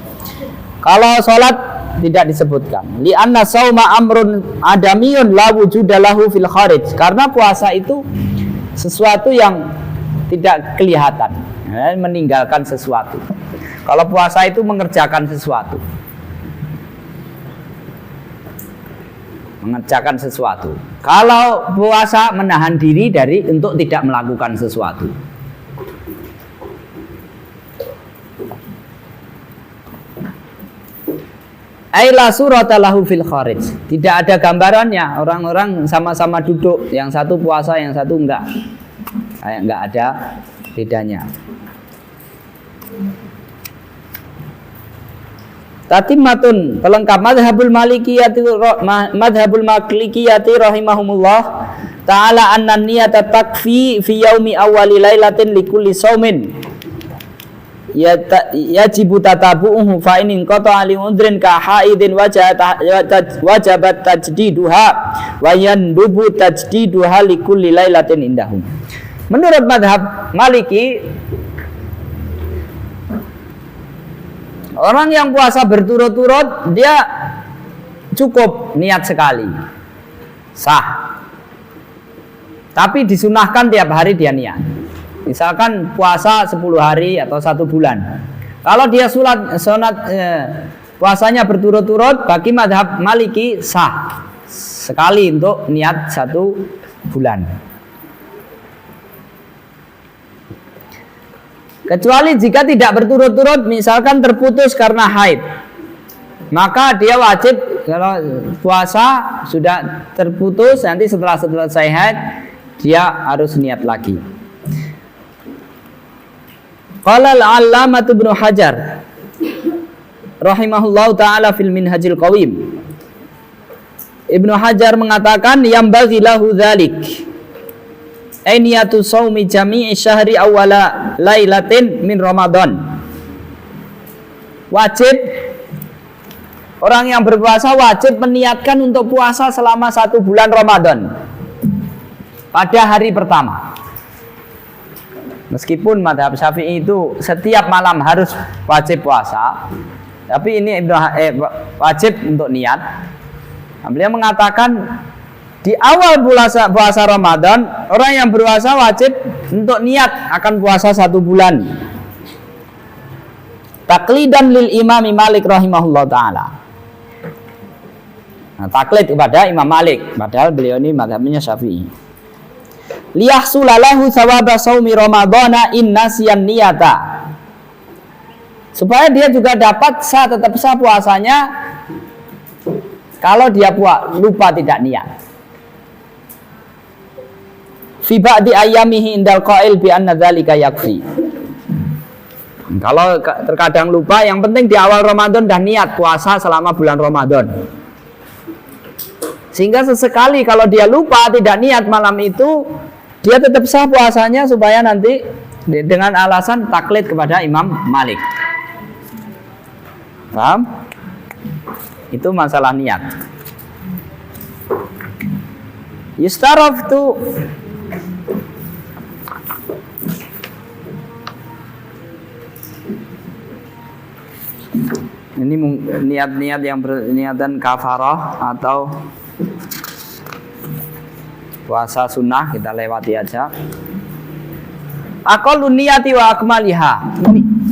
Speaker 1: Kalau sholat tidak disebutkan. Li'anna shauma amrun adamiyun la wujuda lahu fil kharij. Karena puasa itu sesuatu yang tidak kelihatan, meninggalkan sesuatu. Kalau puasa itu mengerjakan sesuatu, Kalau puasa menahan diri untuk tidak melakukan sesuatu. Aila surata lahu fil kharij. Tidak ada gambarannya, orang-orang sama-sama duduk, yang satu puasa, yang satu enggak. Enggak ada bedanya. Tatimmatun, pelengkap madhabul malikiyati rahimahumullah ta'ala anna niyata takfi fi yaumi awwali lailatin likulli shaumin yajibu tatabu'uhu fa in qata'a li udrin ka haidin wajabat tajdiduha wa yandubu tajdiduha likulli lailatin indahum. Menurut madhab Maliki, Orang yang puasa berturut-turut dia cukup niat sekali, sah. Tapi disunahkan tiap hari dia niat. Misalkan puasa 10 hari atau 1 bulan. Kalau dia puasanya berturut-turut, bagi mazhab Maliki sah sekali untuk niat 1 bulan. Kecuali jika tidak berturut-turut, misalkan terputus karena haid, maka dia wajib, kalau puasa sudah terputus, nanti setelah selesai haid dia harus niat lagi. Qala al-'Allamah Ibnu Hajar rahimahullahu taala fil Minhajil Qawim. Ibnu Hajar mengatakan yambaghi lahu dzalik. Niyatu shaumi jami'i syahri awwala lailatin min Ramadan. Wajib orang yang berpuasa wajib meniatkan untuk puasa selama 1 bulan Ramadan pada hari pertama. Meskipun mazhab Syafi'i itu setiap malam harus wajib puasa, tapi ini wajib untuk niat. Beliau mengatakan di awal puasa Ramadan, orang yang berpuasa wajib untuk niat akan puasa 1 bulan. Taqlidan lil Imam Malik rahimahullah ta'ala. Nah, taklid kepada Imam Malik, padahal beliau ini mazhabnya Syafi'i. Liyahsulalahu thawaba shaumi Ramadana in nasiyan niyata. Supaya dia juga dapat tetap sah puasanya kalau dia lupa tidak niat. Fi ba'di ayyamihi indal qail bi anna dzalika yakfi. Kalau terkadang lupa, yang penting di awal Ramadan dah niat puasa selama bulan Ramadan. Sehingga sesekali kalau dia lupa tidak niat malam itu, dia tetap sah puasanya supaya nanti dengan alasan taklid kepada Imam Malik. Paham? Itu masalah niat. Yustaraftu ini niat-niat yang berniatan kafarah atau puasa sunnah kita lewati aja. Aqallun niyati wa akmaliha.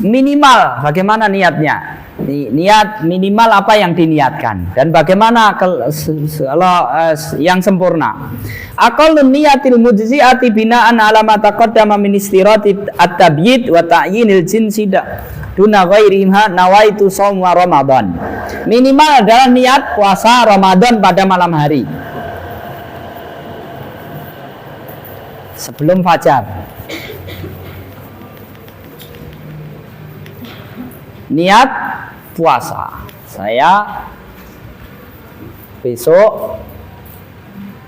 Speaker 1: Minimal bagaimana niatnya? Niat minimal apa yang diniatkan dan bagaimana yang sempurna. Aqallun niyatil mujzi'ati bina'an ala ma taqaddama min istirati at-tabyid wa ta'yinil jinsi duna ghairiha nawaitu shaum Ramadan. Minimal adalah niat puasa Ramadan pada malam hari sebelum fajar. Niat puasa, saya besok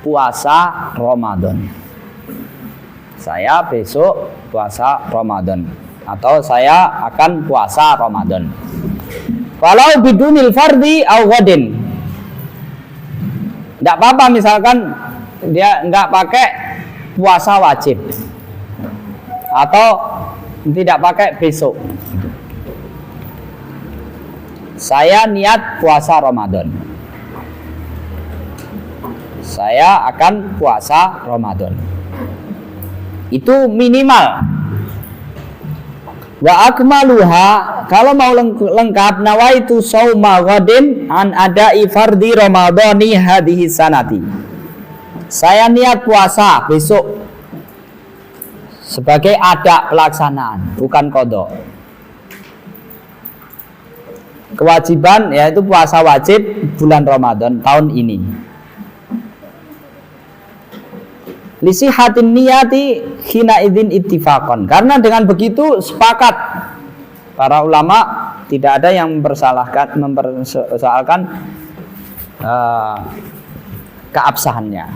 Speaker 1: puasa Ramadan. Saya besok puasa Ramadan atau saya akan puasa Ramadan. Walau bidunil fardhi au ghadin. Enggak apa-apa misalkan dia enggak pakai puasa wajib atau tidak pakai besok. Saya niat puasa Ramadan. Saya akan puasa Ramadan. Itu minimal. Wa akmaluha, kalau mau lengkap, nawaitu shauma ghadin an ada'i fardhi ramadhani hadhihi sanati. Saya niat puasa besok sebagai ada pelaksanaan, bukan qadha. Kewajiban yaitu puasa wajib bulan Ramadan tahun ini. Lisihatin niyati hina idzin ittifaqan. Karena dengan begitu sepakat para ulama, tidak ada yang mempersoalkan keabsahannya.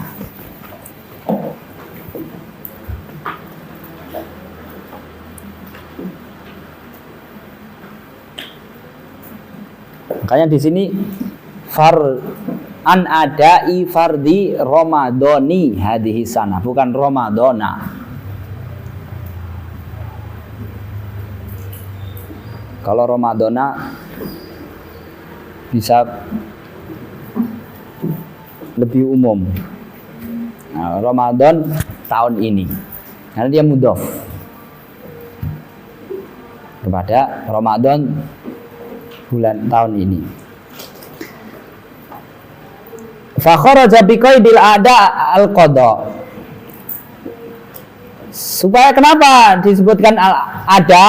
Speaker 1: Makanya di sini an adai fardhi ramadhani hadhihi sana, bukan ramadhana. Kalau ramadhana bisa lebih umum. Nah, Ramadan tahun ini karena dia mudhof kepada Ramadan bulan tahun ini. Fa kharaja bi qaidil ada al-qada. Supaya kenapa disebutkan ada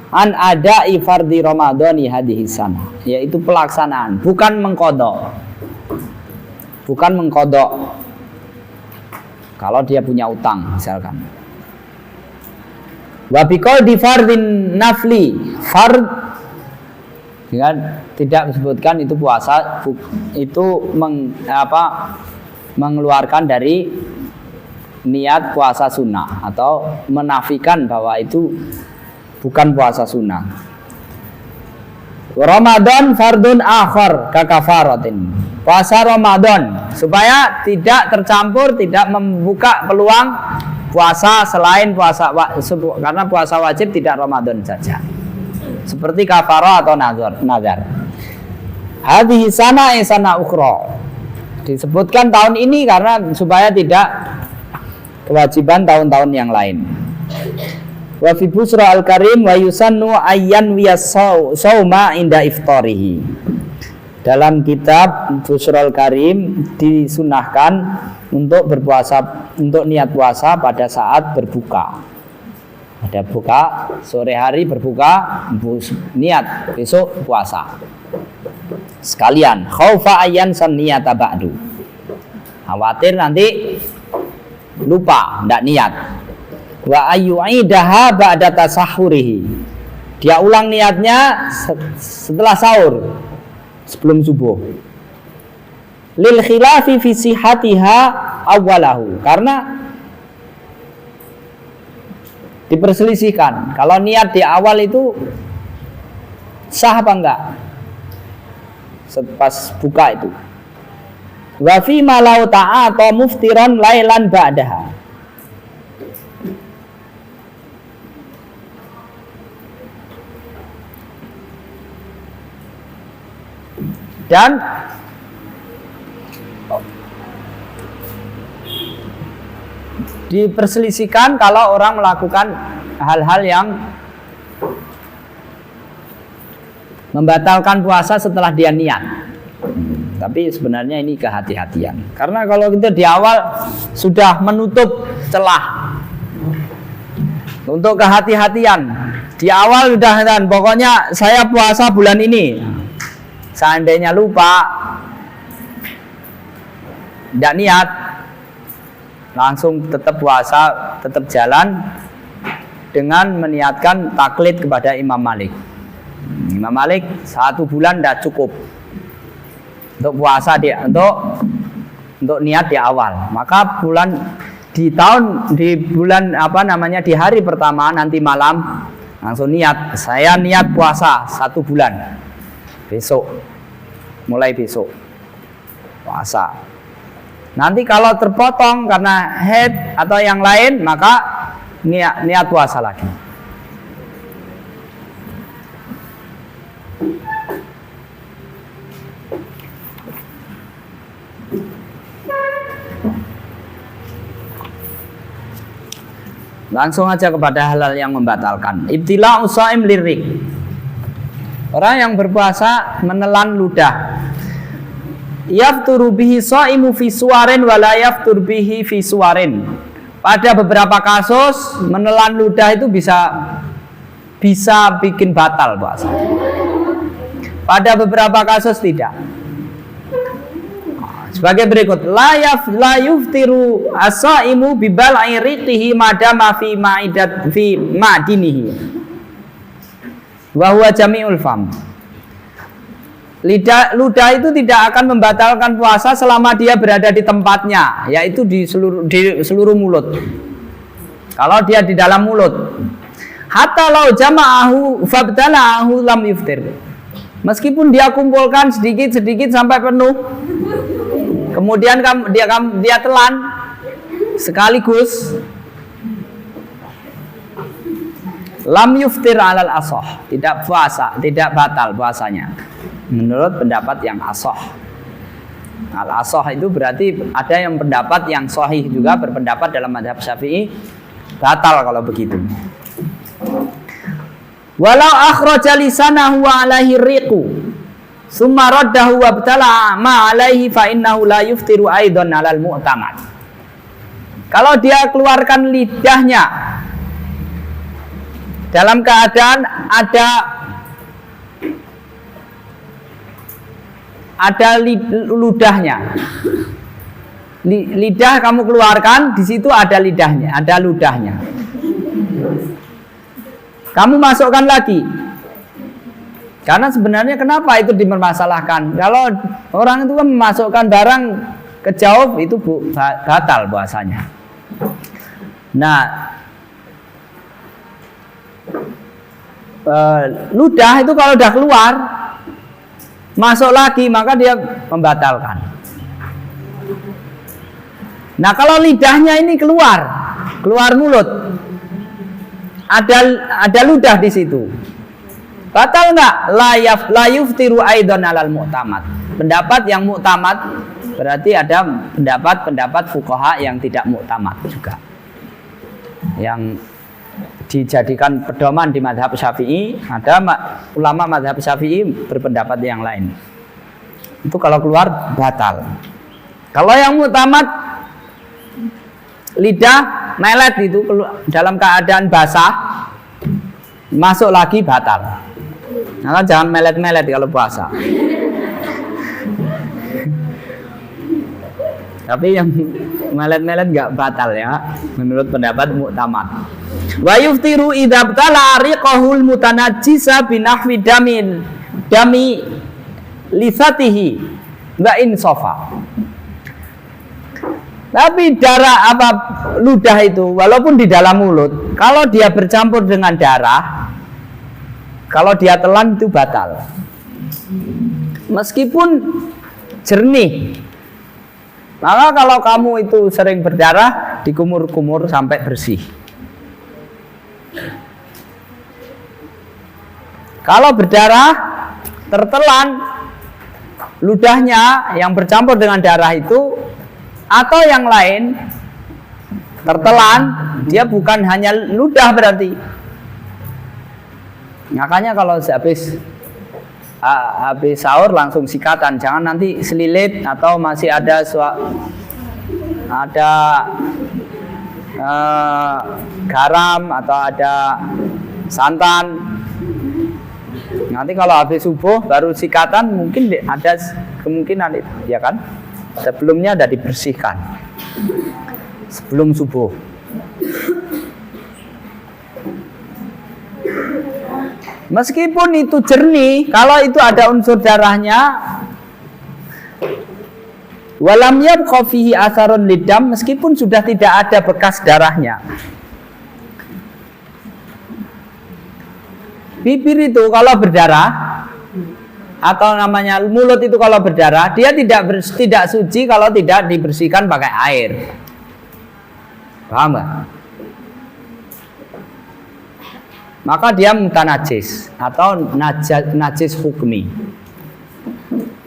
Speaker 1: an ada fardhi ramadhani hadhihi sana, yaitu pelaksanaan, bukan mengqada. Bukan mengqada. Kalau dia punya utang misalkan. Wa biqaul di fardhin nafli, fard tidak disebutkan itu puasa, itu mengeluarkan dari niat puasa sunnah atau menafikan bahwa itu bukan puasa sunnah. Ramadan fardun akhar kakafaratin. Puasa Ramadan supaya tidak tercampur, tidak membuka peluang puasa selain puasa karena puasa wajib tidak Ramadan saja. Seperti kafarah atau nazar. Hadhihi sana ukhra. Disebutkan tahun ini karena supaya tidak kewajiban tahun-tahun yang lain. Wa fi busra al-karim wa yusannu ayyan wiyasauma inda iftarihi. Dalam kitab Busrul Karim disunahkan untuk berpuasa, untuk niat puasa pada saat berbuka. Ada buka sore hari, berbuka niat besok puasa. Sekalian khaufa ayyan saniyata ba'du. Khawatir nanti lupa, tidak niat. Wa ayyu'idaha ba'da tasahhurihi. Dia ulang niatnya setelah sahur, sebelum subuh. Lil khilafi fi sihhatiha awwalahu, karena diperselisihkan kalau niat di awal itu sah apa enggak pas buka itu. Wa fi ma law ta'ata muftiran lailan ba'daha. Dan diperselisihkan kalau orang melakukan hal-hal yang membatalkan puasa setelah dia niat. Tapi sebenarnya ini kehati-hatian. Karena kalau kita di awal sudah menutup celah untuk kehati-hatian. Di awal sudah dan pokoknya saya puasa bulan ini. Seandainya lupa, tidak niat, langsung tetap puasa, tetap jalan dengan meniatkan taklid kepada Imam Malik. Imam Malik 1 bulan tidak cukup untuk puasa dia, untuk niat di awal. Maka di bulan di hari pertama nanti malam langsung niat, saya niat puasa 1 bulan. Besok, mulai besok puasa. Nanti kalau terpotong karena haid atau yang lain, maka niat puasa lagi. Langsung aja kepada hal-hal yang membatalkan. Ibtila'u shaim lirik. Orang yang berpuasa menelan ludah. Yafturu bihi shaimu fi suwarin wa la yaftur bihi fi suwarin. Pada beberapa kasus menelan ludah itu bisa bikin batal puasa. Pada beberapa kasus tidak. Sebagai berikut, la yuftiru as-shaimu bi bal'i riqihi madama fi ma'dinihi. Wa huwa jami'ul fam. Ludah itu tidak akan membatalkan puasa selama dia berada di tempatnya, yaitu di seluruh mulut. Kalau dia di dalam mulut, hatta lau jama'ahu fabtala'ahu lam yuftir. Meskipun dia kumpulkan sedikit-sedikit sampai penuh, kemudian dia telan sekaligus, lam yuftir alal asoh, tidak puasa, tidak batal puasanya. menurut pendapat yang ashah. Al-ashah itu berarti ada yang pendapat yang sahih juga berpendapat dalam mazhab Syafi'i batal kalau begitu. Walau akhraja lisanahu wa alaihi riqu summa raddahu wa btala ma alaihi fa innahu la yuftiru aidan 'alal mu'tamad. Kalau dia keluarkan lidahnya dalam keadaan ada ludahnya. Lidah kamu keluarkan, di situ ada lidahnya, ada ludahnya. Kamu masukkan lagi. Karena sebenarnya kenapa itu dipermasalahkan? Kalau orang itu kan memasukkan barang ke jauh itu batal puasanya. Nah, ludah itu kalau udah keluar masuk lagi maka dia membatalkan. Nah, kalau lidahnya ini keluar mulut, ada ludah di situ, batal nggak? La yuftiru aidan 'alal mu'tamad. Pendapat yang mu'tamad berarti ada pendapat fuqaha yang tidak mu'tamad juga, yang dijadikan pedoman di mazhab Syafi'i. Ada ulama mazhab Syafi'i berpendapat yang lain. Itu kalau keluar batal. Kalau yang mu'tamad, lidah melet itu dalam keadaan basah masuk lagi batal. Maka jangan melet-melet kalau puasa. Tapi yang melet-melet nggak batal ya, menurut pendapat mu'tamad. Wa yuftiru idza btala riqahul mutanajjisa binahwi dami lisatihi wa insafa. Tapi darah ludah itu walaupun di dalam mulut, kalau dia bercampur dengan darah, kalau dia telan itu batal. Meskipun jernih. Maka kalau kamu itu sering berdarah, dikumur-kumur sampai bersih. Kalau berdarah, tertelan ludahnya yang bercampur dengan darah itu, atau yang lain tertelan, dia bukan hanya ludah berarti. Makanya kalau habis sahur langsung sikatan, jangan nanti selilit atau masih ada garam atau ada santan. Nanti kalau habis subuh baru sikatan, mungkin ada kemungkinan itu, ya kan? Sebelumnya ada dibersihkan sebelum subuh. Meskipun itu jernih, kalau itu ada unsur darahnya, walam yabqa fihi atharun lidam, meskipun sudah tidak ada bekas darahnya. Bibir itu kalau berdarah, atau namanya mulut itu kalau berdarah, dia tidak suci kalau tidak dibersihkan pakai air. Paham nggak? Maka dia mutanajis atau najis hukmi.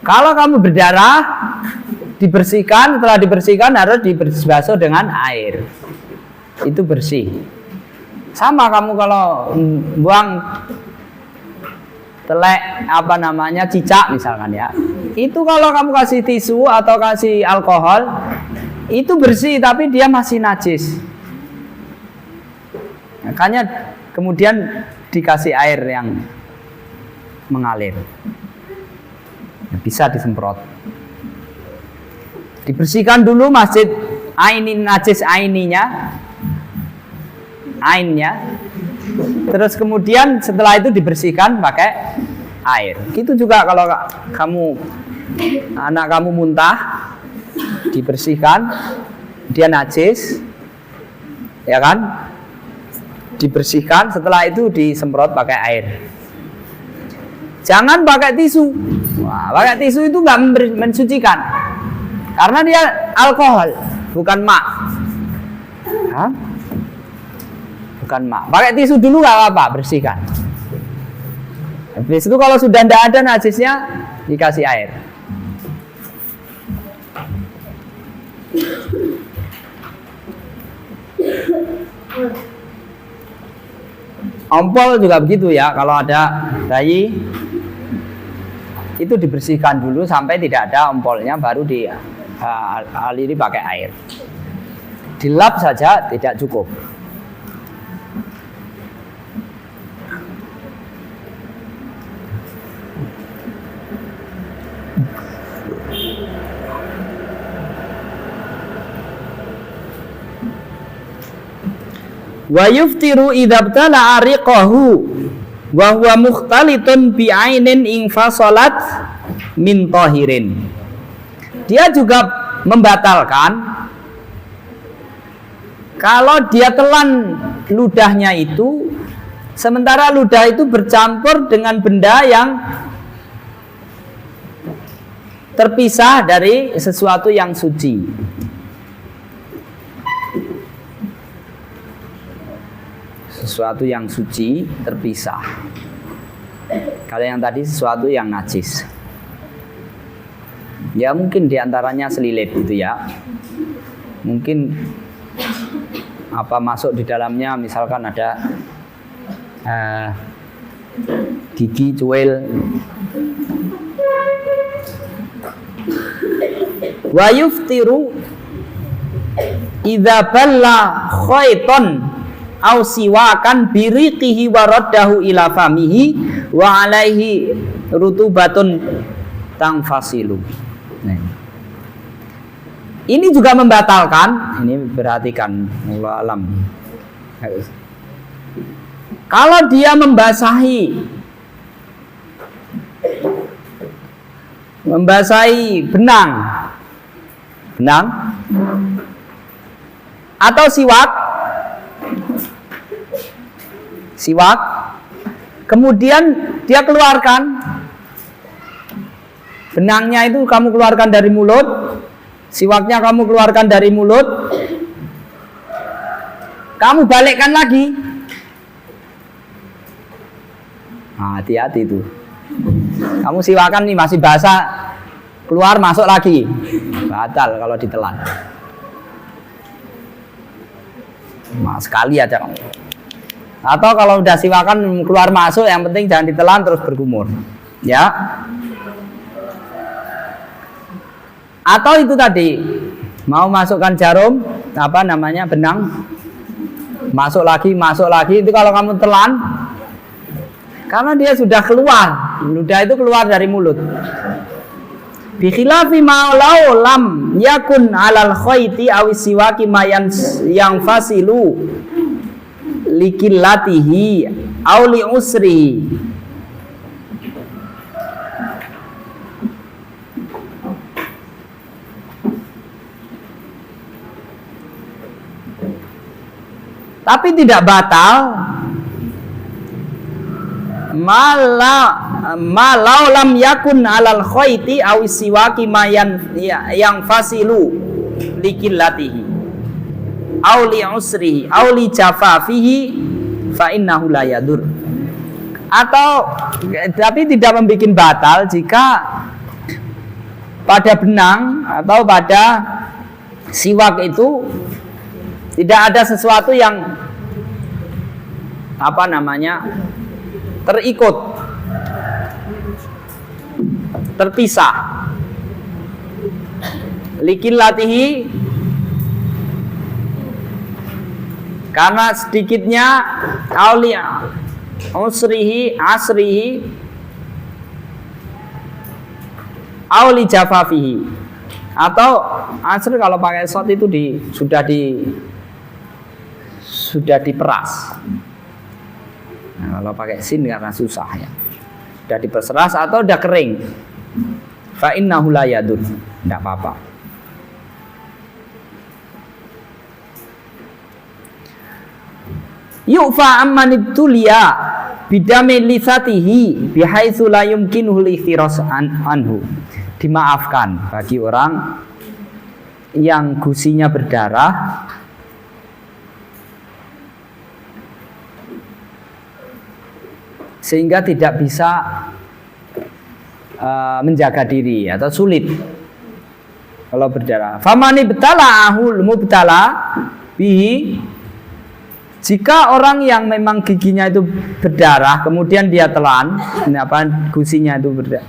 Speaker 1: Kalau kamu berdarah, dibersihkan, setelah dibersihkan harus dibasuh dengan air. Itu bersih. Sama kamu kalau buang telek cicak misalkan ya. Itu kalau kamu kasih tisu atau kasih alkohol, itu bersih tapi dia masih najis. Makanya kemudian dikasih air yang mengalir, bisa disemprot, dibersihkan dulu masjid najis ainnya, terus kemudian setelah itu dibersihkan pakai air. Gitu juga kalau anak kamu muntah, dibersihkan, dia najis, ya kan? Dibersihkan, setelah itu disemprot pakai air. Jangan pakai tisu. Wah, pakai tisu itu nggak mensucikan, karena dia alkohol, bukan mak. Hah? Bukan mak. Pakai tisu dulu nggak apa-apa, bersihkan. Habis itu kalau sudah tidak ada najisnya, dikasih air. Ompol juga begitu ya, kalau ada bayi itu dibersihkan dulu sampai tidak ada ompolnya, baru dialiri pakai air. Dilap saja tidak cukup. Wa yuftiru idza btala ariqahu wa huwa mukhtalitun bi ainin infasalat min tahirin. Dia juga membatalkan kalau dia telan ludahnya itu sementara ludah itu bercampur dengan benda yang terpisah dari sesuatu yang suci. Sesuatu yang suci terpisah. Kalau yang tadi sesuatu yang najis. Ya mungkin diantaranya selilit gitu ya. Mungkin apa masuk di dalamnya, misalkan ada gigi, cuil. Wa yuftiru idza balla khaytan aw siwakan biriqihi wa raddahu ila famihi wa alaihi rutubatun tangfasilu. Nah, ini juga membatalkan. Ini perhatikan, Allah alam. Kalau dia membasahi benang atau siwak, kemudian dia keluarkan benangnya itu, kamu keluarkan dari mulut, siwaknya kamu keluarkan dari mulut, kamu balikkan lagi. Nah, hati-hati itu. Kamu siwakan nih masih basah, keluar masuk lagi, batal kalau ditelan. Nah, sekali aja kamu. Atau kalau udah siwakan keluar masuk, yang penting jangan ditelan terus berkumur, ya. Atau itu tadi mau masukkan jarum, benang, masuk lagi, itu kalau kamu telan, karena dia sudah keluar, ludah itu keluar dari mulut. Bi khilafi ma law lam yakun 'alal khayti aw siwaki mayan yang fasilu likillatihi aw li usrihi. Tapi tidak batal malau lam yakun 'alal khayti aw siwaki mayan yang fasilu likillatihi aw li usrihi aw li jafafihi fa innahu la yadur. Atau tapi tidak membuat batal jika pada benang atau pada siwak itu tidak ada sesuatu yang terikut, terpisah. Likillatihi, karena sedikitnya, aulia asrihi auli jafafihi, atau asr kalau pakai shot itu sudah diperas. Nah, kalau pakai sin karena susah ya, sudah diperas atau sudah kering, fa innahu la yadur, tidak apa-apa. Yu'fa amman ibtuliya bidami lisatihi bihaitsu la yumkinuhu al-ikhtiras anhu. Dimaafkan bagi orang yang gusinya berdarah sehingga tidak bisa menjaga diri atau sulit kalau berdarah. Famani betala'ahul mubtala bihi, jika orang yang memang giginya itu berdarah kemudian dia telan, gusinya itu berdarah,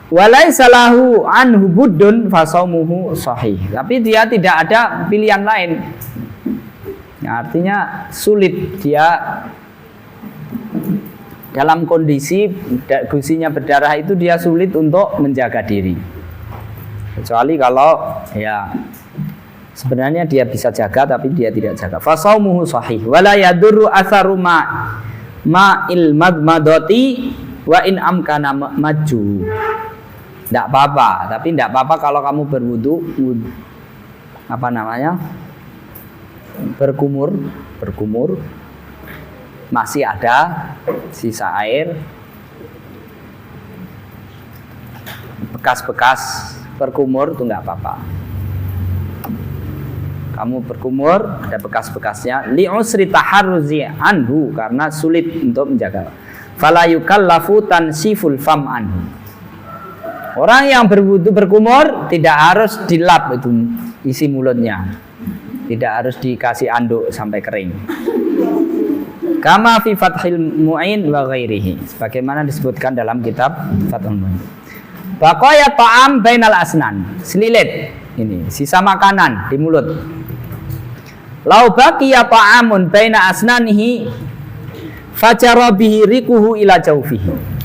Speaker 1: walaisa lahu anhu buddun fasaumuhu sahih, tapi dia tidak ada pilihan lain. Ya, artinya sulit dia dalam kondisi gusinya berdarah itu, dia sulit untuk menjaga diri. Kecuali kalau ya sebenarnya dia bisa jaga tapi dia tidak jaga. Fasaumuhu sahih wala yadurru atharu ma'il madmadati wa in amkana maju. Tidak apa-apa, tapi tidak apa-apa kalau kamu berwudu berkumur masih ada sisa air, bekas-bekas berkumur itu nggak apa-apa. Kamu berkumur ada bekas-bekasnya, li'usri taharruzi anhu, karena sulit untuk menjaga. Fala yukallafu tansiful fam anhu. Orang yang berwudu berkumur tidak harus dilap itu isi mulutnya, tidak harus dikasih anduk sampai kering. Kama fi Fathil Mu'in wa ghairihi, sebagaimana disebutkan dalam kitab Fathul Mu'in. Baqaya ta'am bainal asnan, selilit ini sisa makanan di mulut. Lau baqiya ta'amun baina asnanihi fajara bihi rikuhu ila jawfihi.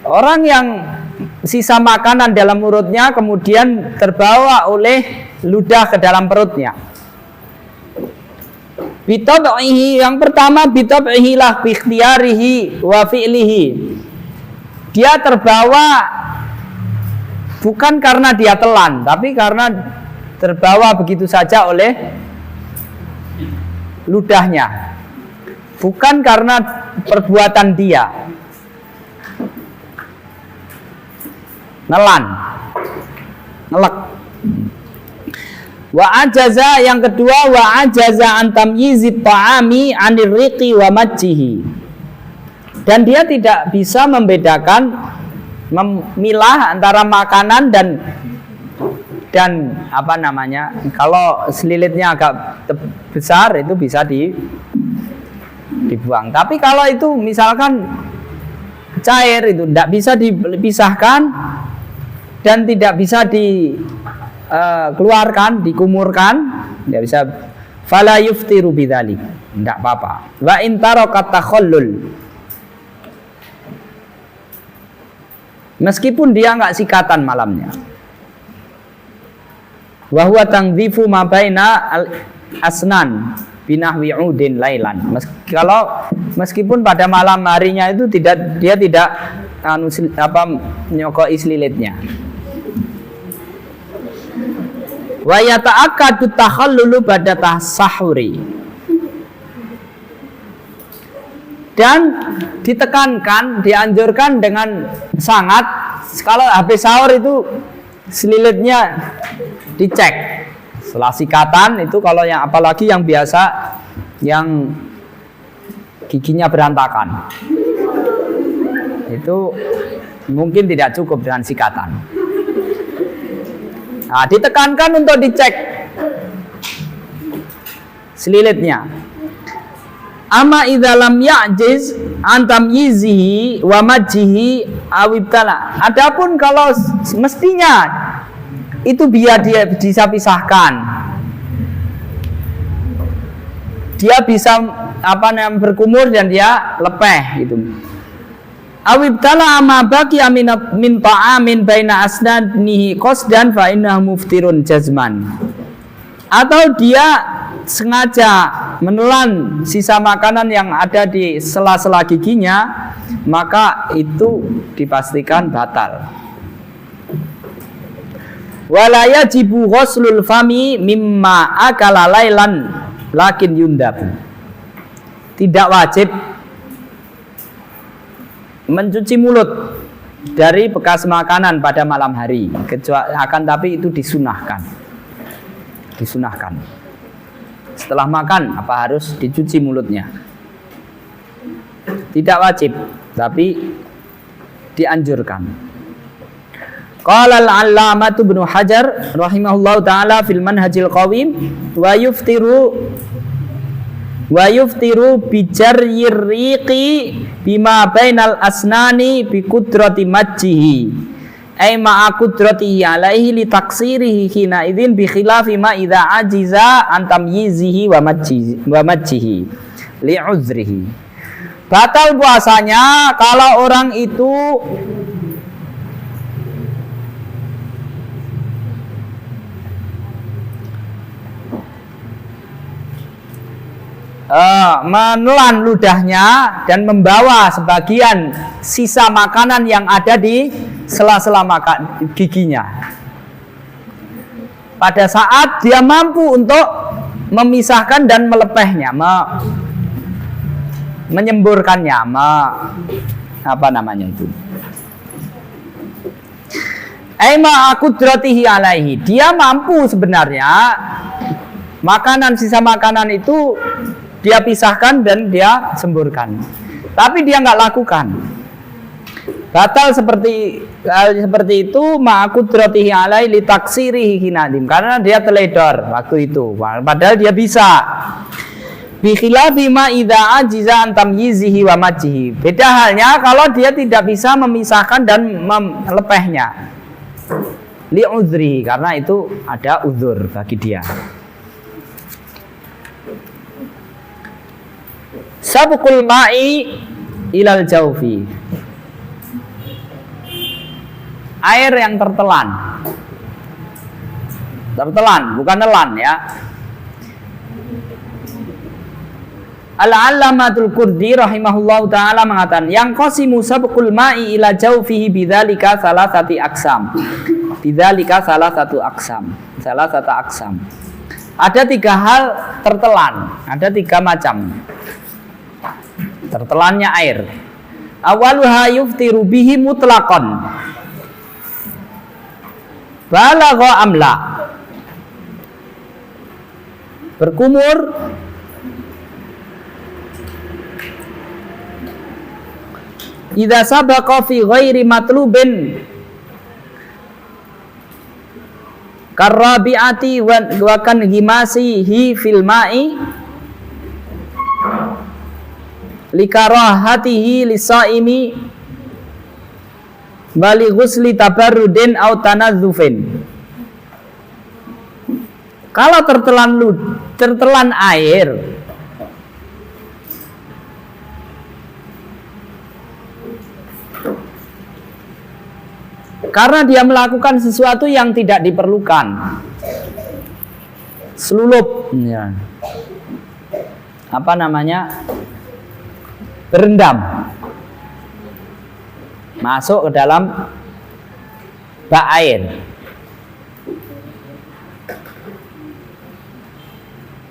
Speaker 1: Orang yang sisa makanan dalam mulutnya kemudian terbawa oleh ludah ke dalam perutnya. Bitab'ihi, yang pertama bitab'ihi lah bi ikhtiyarihi wa fi'lihi. Dia terbawa bukan karena dia telan, tapi karena terbawa begitu saja oleh ludahnya, bukan karena perbuatan dia. Nelan, ngelek. Wa ajaza, yang kedua, wa ajaza an tamyizit ta'ami anir riqi wa majjihi. Dan dia tidak bisa membedakan, memilah antara makanan dan apa namanya, kalau selilitnya agak besar itu bisa dibuang. Tapi kalau itu misalkan cair, itu tidak bisa dipisahkan dan tidak bisa dikeluarkan, dikumurkan, tidak bisa. Fala yuftiru bidzalik, tidak apa-apa. Wa in tarakat takhallul, meskipun dia nggak sikatan malamnya. Wa huwa tangdhifu ma baina al-asnan binahwi udin lailan. Meskipun pada malam harinya itu dia tidak nyokoi selilitnya. Wa yata'akkadu takhallulu ba'da tasahhuri. Dan ditekankan, dianjurkan dengan sangat kalau habis sahur itu selilitnya dicek. Setelah sikatan itu, kalau yang apalagi yang biasa yang giginya berantakan, itu mungkin tidak cukup dengan sikatan. Nah, ditekankan untuk dicek selilitnya. Amma idza lam ya'jiz an tamyizihi wa majjihi awibtala. Adapun kalau mestinya itu biar dia bisa pisahkan, dia bisa berkumur dan dia lepeh gitu. Awibtala amma baqiya min ta'amin baina asnanihi qasdan fa innahu muftirun jazman. Atau dia sengaja menelan sisa makanan yang ada di sela-sela giginya, maka itu dipastikan batal. Wala yajibu ghuslul fami mimma akala lailan lakin yundabu. Tidak wajib mencuci mulut dari bekas makanan pada malam hari, akan tapi itu disunahkan. Setelah makan apa harus dicuci mulutnya? Tidak wajib. tapi dianjurkan. Qala al-'allamatu Ibnu Hajar rahimahullahu taala fil Manhajil Qawim wa yuftiru bijarri riqi bima bainal asnani bi qudrati majjihi ay ma'a qudratihi alaihi li taksirihi hina idzin bi khilafi ma idza ajiza an tamyizihi wa majjihi li uzrihi. Batal puasanya kalau orang itu menelan ludahnya dan membawa sebagian sisa makanan yang ada di sela-sela giginya pada saat dia mampu untuk memisahkan dan melepehnya, menyemburkannya, apa namanya itu? Aima qudratihi alaihi. Dia mampu sebenarnya sisa makanan itu dia pisahkan dan dia semburkan, tapi dia nggak lakukan. Batal seperti itu ma'qudratihi alai li taksirihi hinadim, karena dia teledor waktu itu padahal dia bisa. Bi khilafi ma idza ajiza an tamyizihi wa majjihi. Beda halnya kalau dia tidak bisa memisahkan dan melepehnya. Li uzri, karena itu ada uzur bagi dia. Sabqul ma'i ilal jaufi. Air yang tertelan, bukan nelan ya. Al-'Allamatul Qurdi rahimahullahu taala mengatakan, yang qasimu sabqul ma'i ila jaufihi bidzalika salasatu aqsam. Ada 3 hal tertelan, ada 3 macam. Tertelannya air. Awaluha yuftiru bihi mutlaqan. Balagha amla. Berkumur idza sabaqa fi ghairi matlubin karabiati wa kan himasihi fil ma'i likarahatihi lisaimi bali ghusli tabarrudin au tanadzufin. Kalau tertelan air karena dia melakukan sesuatu yang tidak diperlukan, selulup ya. Apa namanya, berendam masuk ke dalam bak air,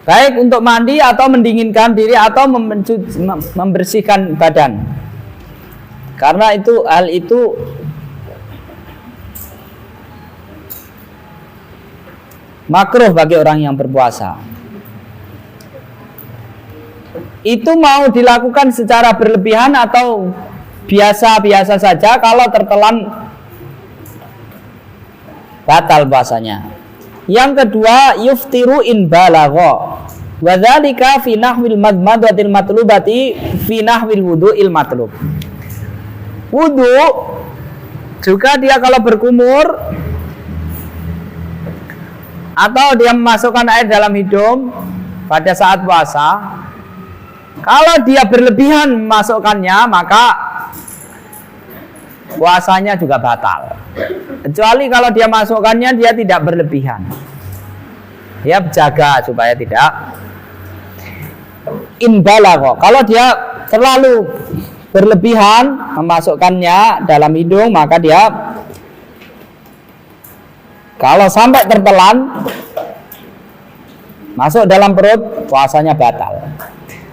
Speaker 1: baik untuk mandi atau mendinginkan diri atau membersihkan badan. Karena itu hal itu makruh bagi orang yang berpuasa. Itu mau dilakukan secara berlebihan atau biasa-biasa saja, kalau tertelan batal puasanya. Yang kedua, yuftiru in balagha. Wa dzalika fi nahwil madmadatil matlubati fi nahwil wudu'il matlub. Wudu juga dia kalau berkumur atau dia memasukkan air dalam hidung pada saat puasa, kalau dia berlebihan memasukkannya maka puasanya juga batal. Kecuali kalau dia masukkannya dia tidak berlebihan. Dia jaga supaya tidak inbalagha. Kalau dia terlalu berlebihan memasukkannya dalam hidung, maka dia kalau sampai tertelan masuk dalam perut, puasanya batal.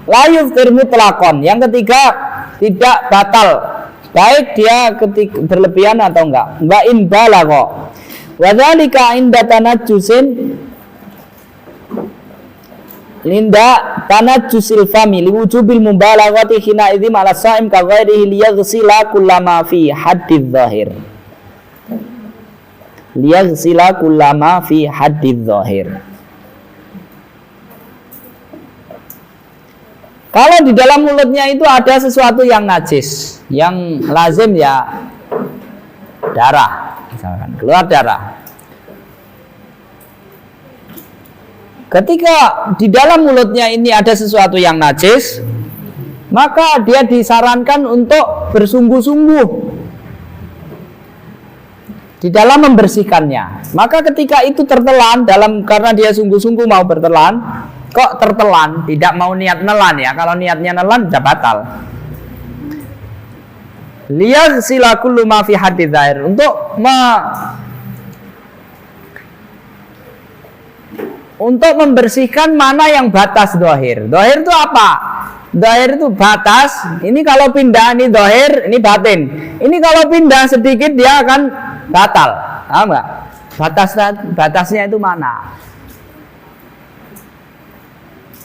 Speaker 1: La yuftir mutlaqan. Yang ketiga, tidak batal, baik dia ketika berlebihan atau enggak. Wa in balagha. Wa dzalika inda tanajjusin linda tanajjusil fami liwujubil mubalaghati hina idzim ala saim ka ghairihi liyaghsila kullama fi haddidz zahir. Liyaghsila kullama fi haddidz zahir. Kalau di dalam mulutnya itu ada sesuatu yang najis, yang lazim ya darah, misalkan keluar darah. Ketika di dalam mulutnya ini ada sesuatu yang najis, maka dia disarankan untuk bersungguh-sungguh di dalam membersihkannya. Maka ketika itu tertelan karena dia sungguh-sungguh mau bertelan, kok tertelan, tidak mau niat nelan ya. Kalau niatnya nelan sudah batal. Liyaghsila kullu ma fi haddidz zahir, untuk membersihkan mana yang batas dohir. Dohir itu apa? Dohir itu batas. Ini kalau pindah, ini dohir, ini batin. Ini kalau pindah sedikit dia akan batal. Paham nggak? Batasnya itu mana?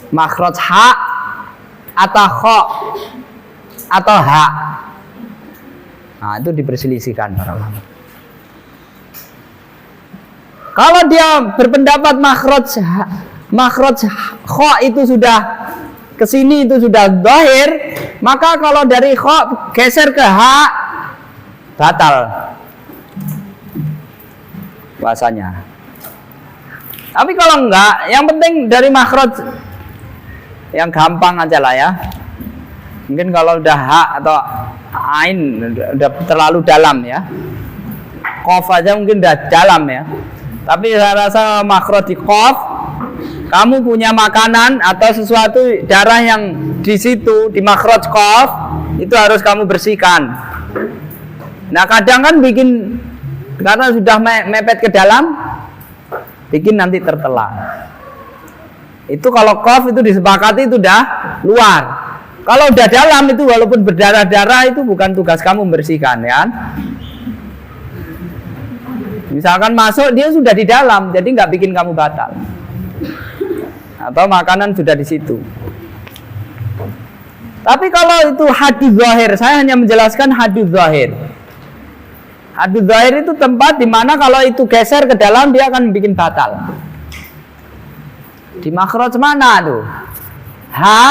Speaker 1: Makhraj ha atau kho atau ha. Nah, itu diperselisihkan para ulama. Kalau dia berpendapat makhraj kho itu sudah kesini, itu sudah zahir, maka kalau dari kho geser ke ha batal puasanya. Tapi kalau enggak, yang penting dari makhraj yang gampang aja lah ya. Mungkin kalau udah ha atau ain udah terlalu dalam ya. Qaf aja mungkin udah dalam ya. Tapi saya rasa makhraj di qaf, kamu punya makanan atau sesuatu darah yang di situ di makhraj qaf, itu harus kamu bersihkan. Nah, kadang kan bikin karena sudah mepet ke dalam, bikin nanti tertelan. Itu kalau qaf itu disepakati itu udah luar. Kalau udah dalam itu walaupun berdarah-darah itu bukan tugas kamu membersihkan ya. Misalkan masuk dia sudah di dalam, jadi nggak bikin kamu batal. Atau makanan sudah di situ. Tapi kalau itu hadis zahir, saya hanya menjelaskan hadis zahir. Hadis zahir itu tempat di mana kalau itu geser ke dalam dia akan bikin batal. Di makhraj mana tuh? Ha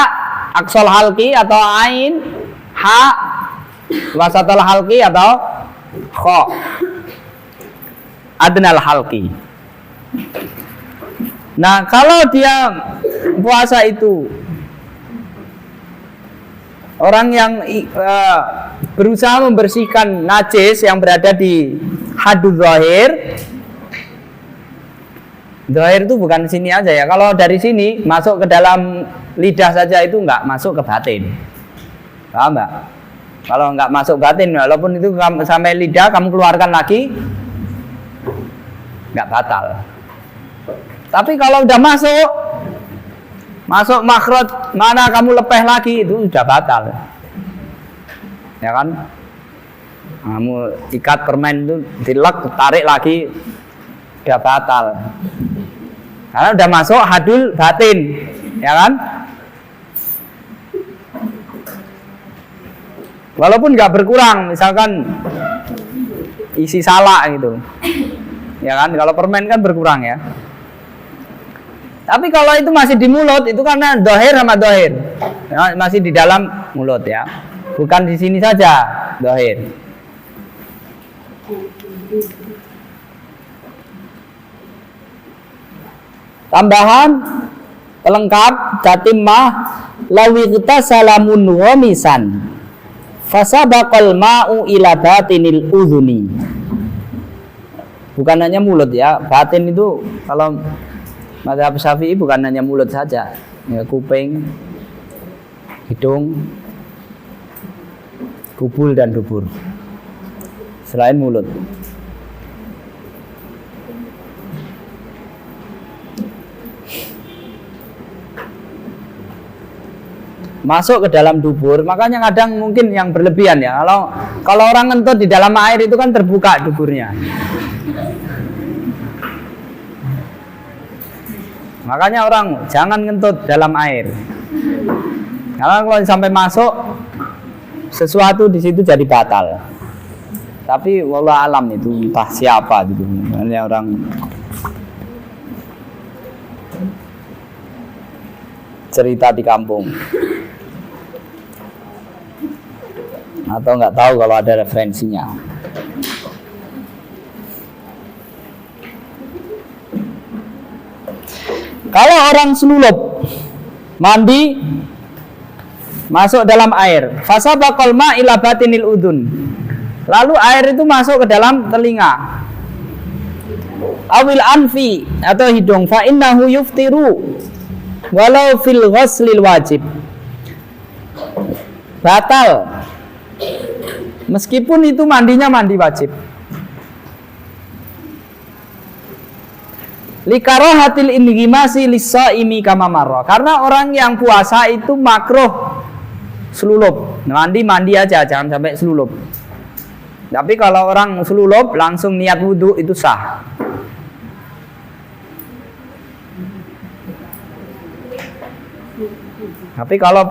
Speaker 1: aksol halki atau ain, ha wasatul halki atau kho adnal halki. Nah, kalau dia puasa itu orang yang berusaha membersihkan najis yang berada di haduz zahir. Zahir itu bukan sini aja ya. Kalau dari sini masuk ke dalam lidah saja itu enggak masuk ke batin. Paham enggak? Kalau enggak masuk batin, walaupun itu sampai lidah kamu keluarkan lagi, enggak batal. Tapi kalau udah masuk makhraj, mana kamu lepeh lagi, itu sudah batal. Ya kan? Kamu ikat permen itu dilek, tarik lagi, udah batal. Karena udah masuk hadul batin, ya kan? Walaupun nggak berkurang, misalkan isi salak gitu, ya kan? Kalau permen kan berkurang ya. Tapi kalau itu masih di mulut, itu karena dohir sama dohir, ya, masih di dalam mulut ya, bukan di sini saja dohir. Tambahan pelengkap tatimah lawi kita salamun wamisan fasabaqal ma'u ila batinil udhuni. Bukan hanya mulut ya, batin itu kalau mazhab Syafi'i bukan hanya mulut saja, ya, kuping, hidung, kubul dan dubur. Selain mulut. Masuk ke dalam dubur, makanya kadang mungkin yang berlebihan ya. Kalau orang ngentut di dalam air itu kan terbuka duburnya. Makanya orang jangan ngentut dalam air. Karena kalau sampai masuk sesuatu di situ jadi batal. Tapi wallah alam itu entah siapa gitu. Hanya orang cerita di kampung. Atau nggak tahu kalau ada referensinya. Kalau orang selulup mandi masuk dalam air, fasabaqal ma ila batinil udun. Lalu air itu masuk ke dalam telinga. Awil anfi atau hidung, fa innahu yuftiru walau fil ghuslil wajib. Batal. Meskipun itu mandinya mandi wajib. Likarahatil inghimasi lis-shaimi kama marra. Karena orang yang puasa itu makruh selulup. Mandi aja, jangan sampai selulup. Tapi kalau orang selulup langsung niat wudu itu sah. Tapi kalau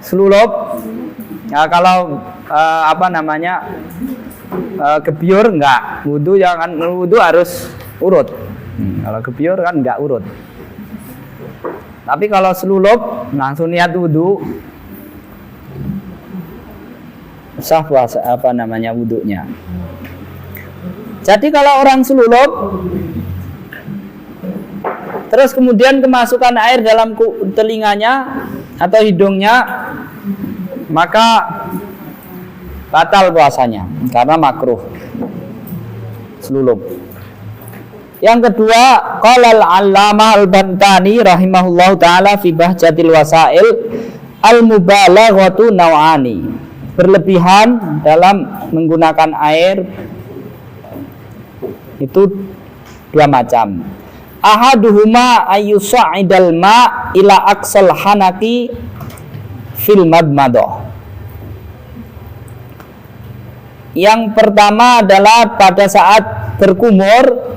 Speaker 1: selulup ya kalau kebiur enggak, wudu jangan, wudu harus urut. Kalau kebiur kan enggak urut. Tapi kalau selulup langsung niat wudu sah puasa wudunya. Jadi kalau orang selulup terus kemudian kemasukan air dalam telinganya atau hidungnya, maka batal puasanya karena makruh selulup. Yang kedua, qala al-allamah al-Bantani rahimahullahu taala fi bahjatil wasail al-mubalaghatu naw'ani. Berlebihan dalam menggunakan air itu dua macam. Ahaduhuma ayyusa'idal ma ila aqsal hanaki fil madmadah. Yang pertama adalah pada saat berkumur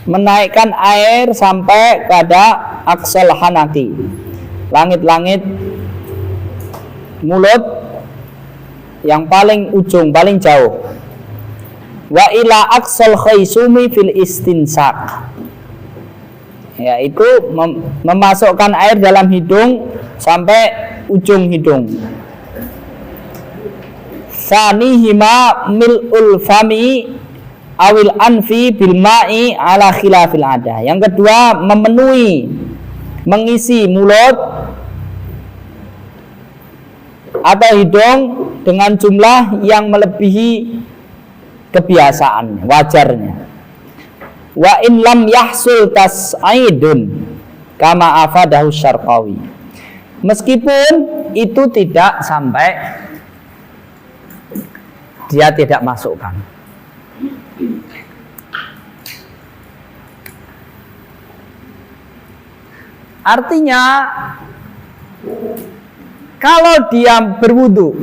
Speaker 1: menaikkan air sampai pada aqsal hanaki, langit-langit mulut yang paling ujung, paling jauh. Wa ila aqsal khaysumi fil istinsak, yaitu memasukkan air dalam hidung sampai ujung hidung. Sanihima mil'ul fami awil anfi bil ma'i ala khilafil ada. Yang kedua, mengisi mulut atau hidung dengan jumlah yang melebihi kebiasaan, wajarnya. Wa in lam yahsul tas'idun kama afadahu Syarqawi. Meskipun itu tidak sampai dia tidak masukkan. Artinya kalau dia berwudu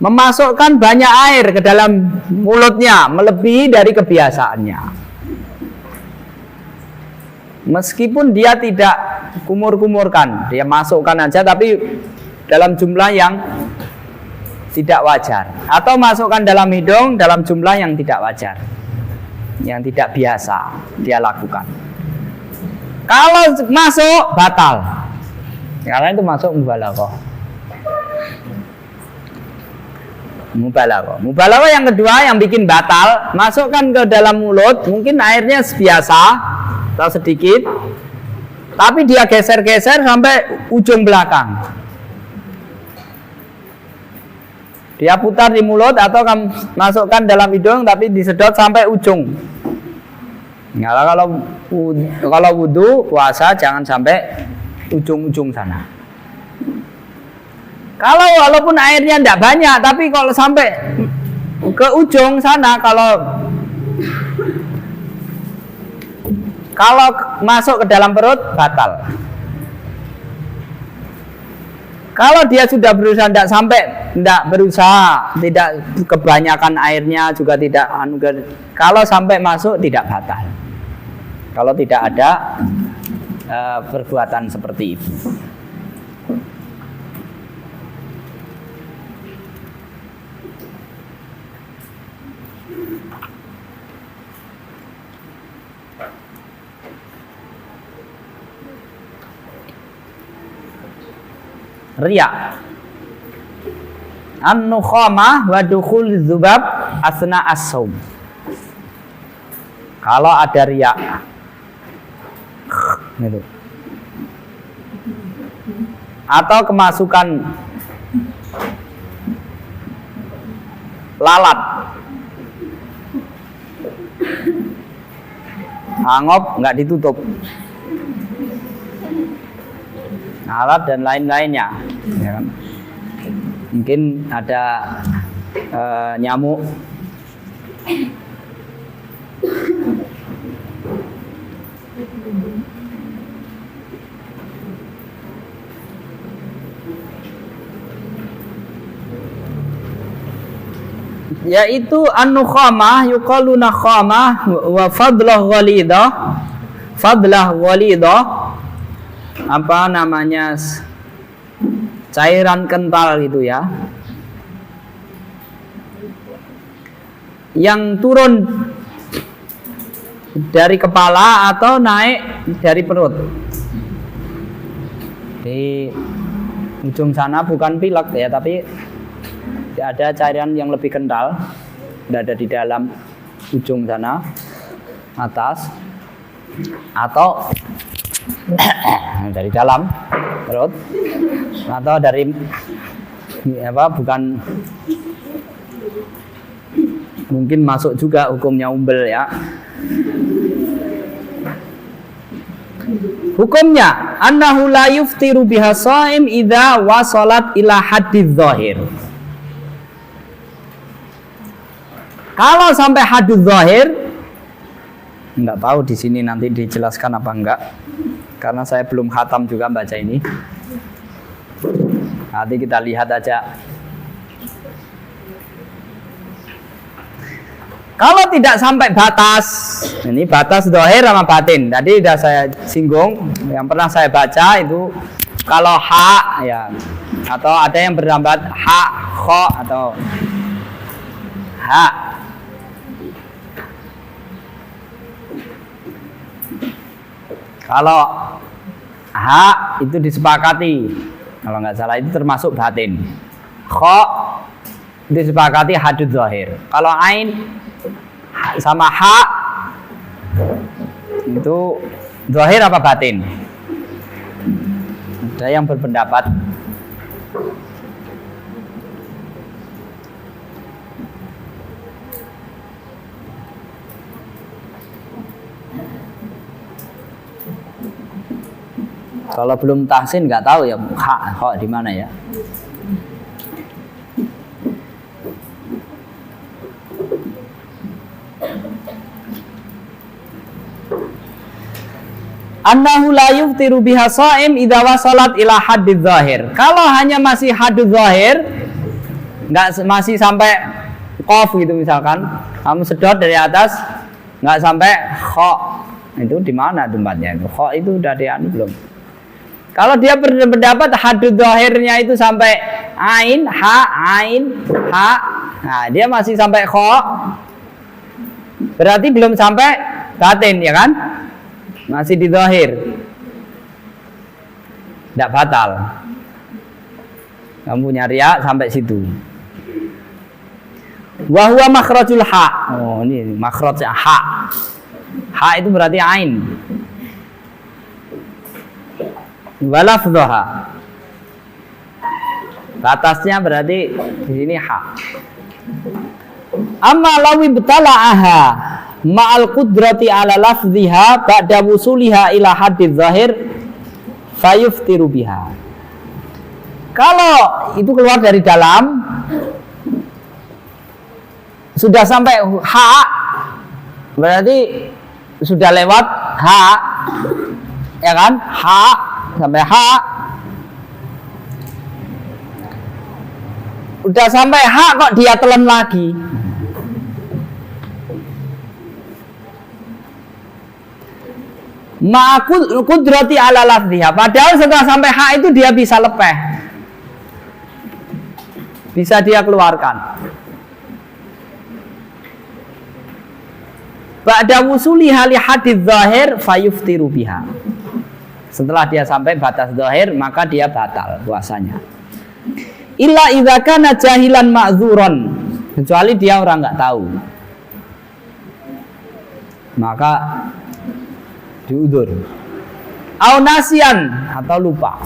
Speaker 1: memasukkan banyak air ke dalam mulutnya melebihi dari kebiasaannya, meskipun dia tidak kumur-kumurkan, dia masukkan aja tapi dalam jumlah yang tidak wajar, atau masukkan dalam hidung dalam jumlah yang tidak wajar, yang tidak biasa dia lakukan. Kalau masuk batal, karena itu masuk mubalaghah. Mubalaghah yang kedua yang bikin batal, masukkan ke dalam mulut, mungkin airnya biasa atau sedikit, tapi dia geser-geser sampai ujung belakang. Dia putar di mulut atau masukkan dalam hidung tapi disedot sampai ujung. Nah, kalau wudu puasa jangan sampai ujung-ujung sana. Kalau walaupun airnya tidak banyak, tapi kalau sampai ke ujung sana, kalau masuk ke dalam perut batal. Kalau dia sudah berusaha tidak berusaha, tidak kebanyakan airnya juga tidak, kalau sampai masuk tidak batal. Kalau tidak ada perbuatan seperti itu. Riya, an-nukhamah wa dukhul dzubab asna as-saum. Kalau ada riya gitu, atau kemasukan lalat, angop nggak ditutup, lalat dan lain-lainnya, ya kan? Mungkin ada nyamuk, yaitu an-nukhamah yuqalu nakhamah wa fadlah ghalidah, apa namanya, cairan kental gitu ya, yang turun dari kepala atau naik dari perut. Di ujung sana bukan pilek ya, tapi ada cairan yang lebih kental, ada di dalam ujung sana atas, atau dari dalam perut, atau dari apa, bukan, mungkin masuk juga hukumnya umbel ya. Hukumnya annahu la yuftiru biha shaim idza wasalat ila haddidz zahir. Kalau sampai haddudz zahir, enggak tahu di sini nanti dijelaskan apa enggak, karena saya belum khatam juga baca ini. Nanti kita lihat aja. Kalau tidak sampai batas, ini batas zahir sama batin. Tadi sudah saya singgung, yang pernah saya baca itu kalau ha ya, atau ada yang bernambat ha, kho atau ha. Kalau ha itu disepakati, kalau nggak salah itu termasuk batin. Kho disepakati haddudz zahir. Kalau ain sama ha itu zahir apa batin? Ada yang berpendapat kalau belum tahsin nggak tahu ya ha di mana ya. Annahu la yuftiru biha shaim idza wasalat ila haddidz zahir. Kalau hanya masih haddudz zahir, nggak masih sampai qaf gitu misalkan, kamu sedot dari atas nggak sampai kha, itu di mana tempatnya itu? Kha itu udah dianu belum? Kalau dia berpendapat haddudz zahirnya itu sampai ain, ha, nah dia masih sampai kha, berarti belum sampai batin ya kan? Masih di zahir, tidak batal. Kamu punya riya sampai situ. Wa huwa makhrajul ha. Oh, ini makhraj ha. Ha itu berarti ain. Wa lafdhaha. Batasnya berarti di sini ha. Amma lawi betala'aha ma'al qudrati ala lafziha ba'da wusuliha ila haddidz zahir fayuftiru biha. Kalau itu keluar dari dalam, sudah sampai ha, berarti sudah lewat ha, ya kan? Ha sampai ha, udah sampai ha kok dia telan lagi. Ma'akul kudrati ala lafdhiha. Padahal setelah sampai hak itu dia bisa lepeh. Bisa dia keluarkan. Ba'da wusuli hali hadits zahir fayuftiru biha. Setelah dia sampai batas zahir, maka dia batal puasanya. Illa idza kana jahilan ma'dzuran. Kecuali dia orang enggak tahu. Maka diudur. Au nasian atau lupa.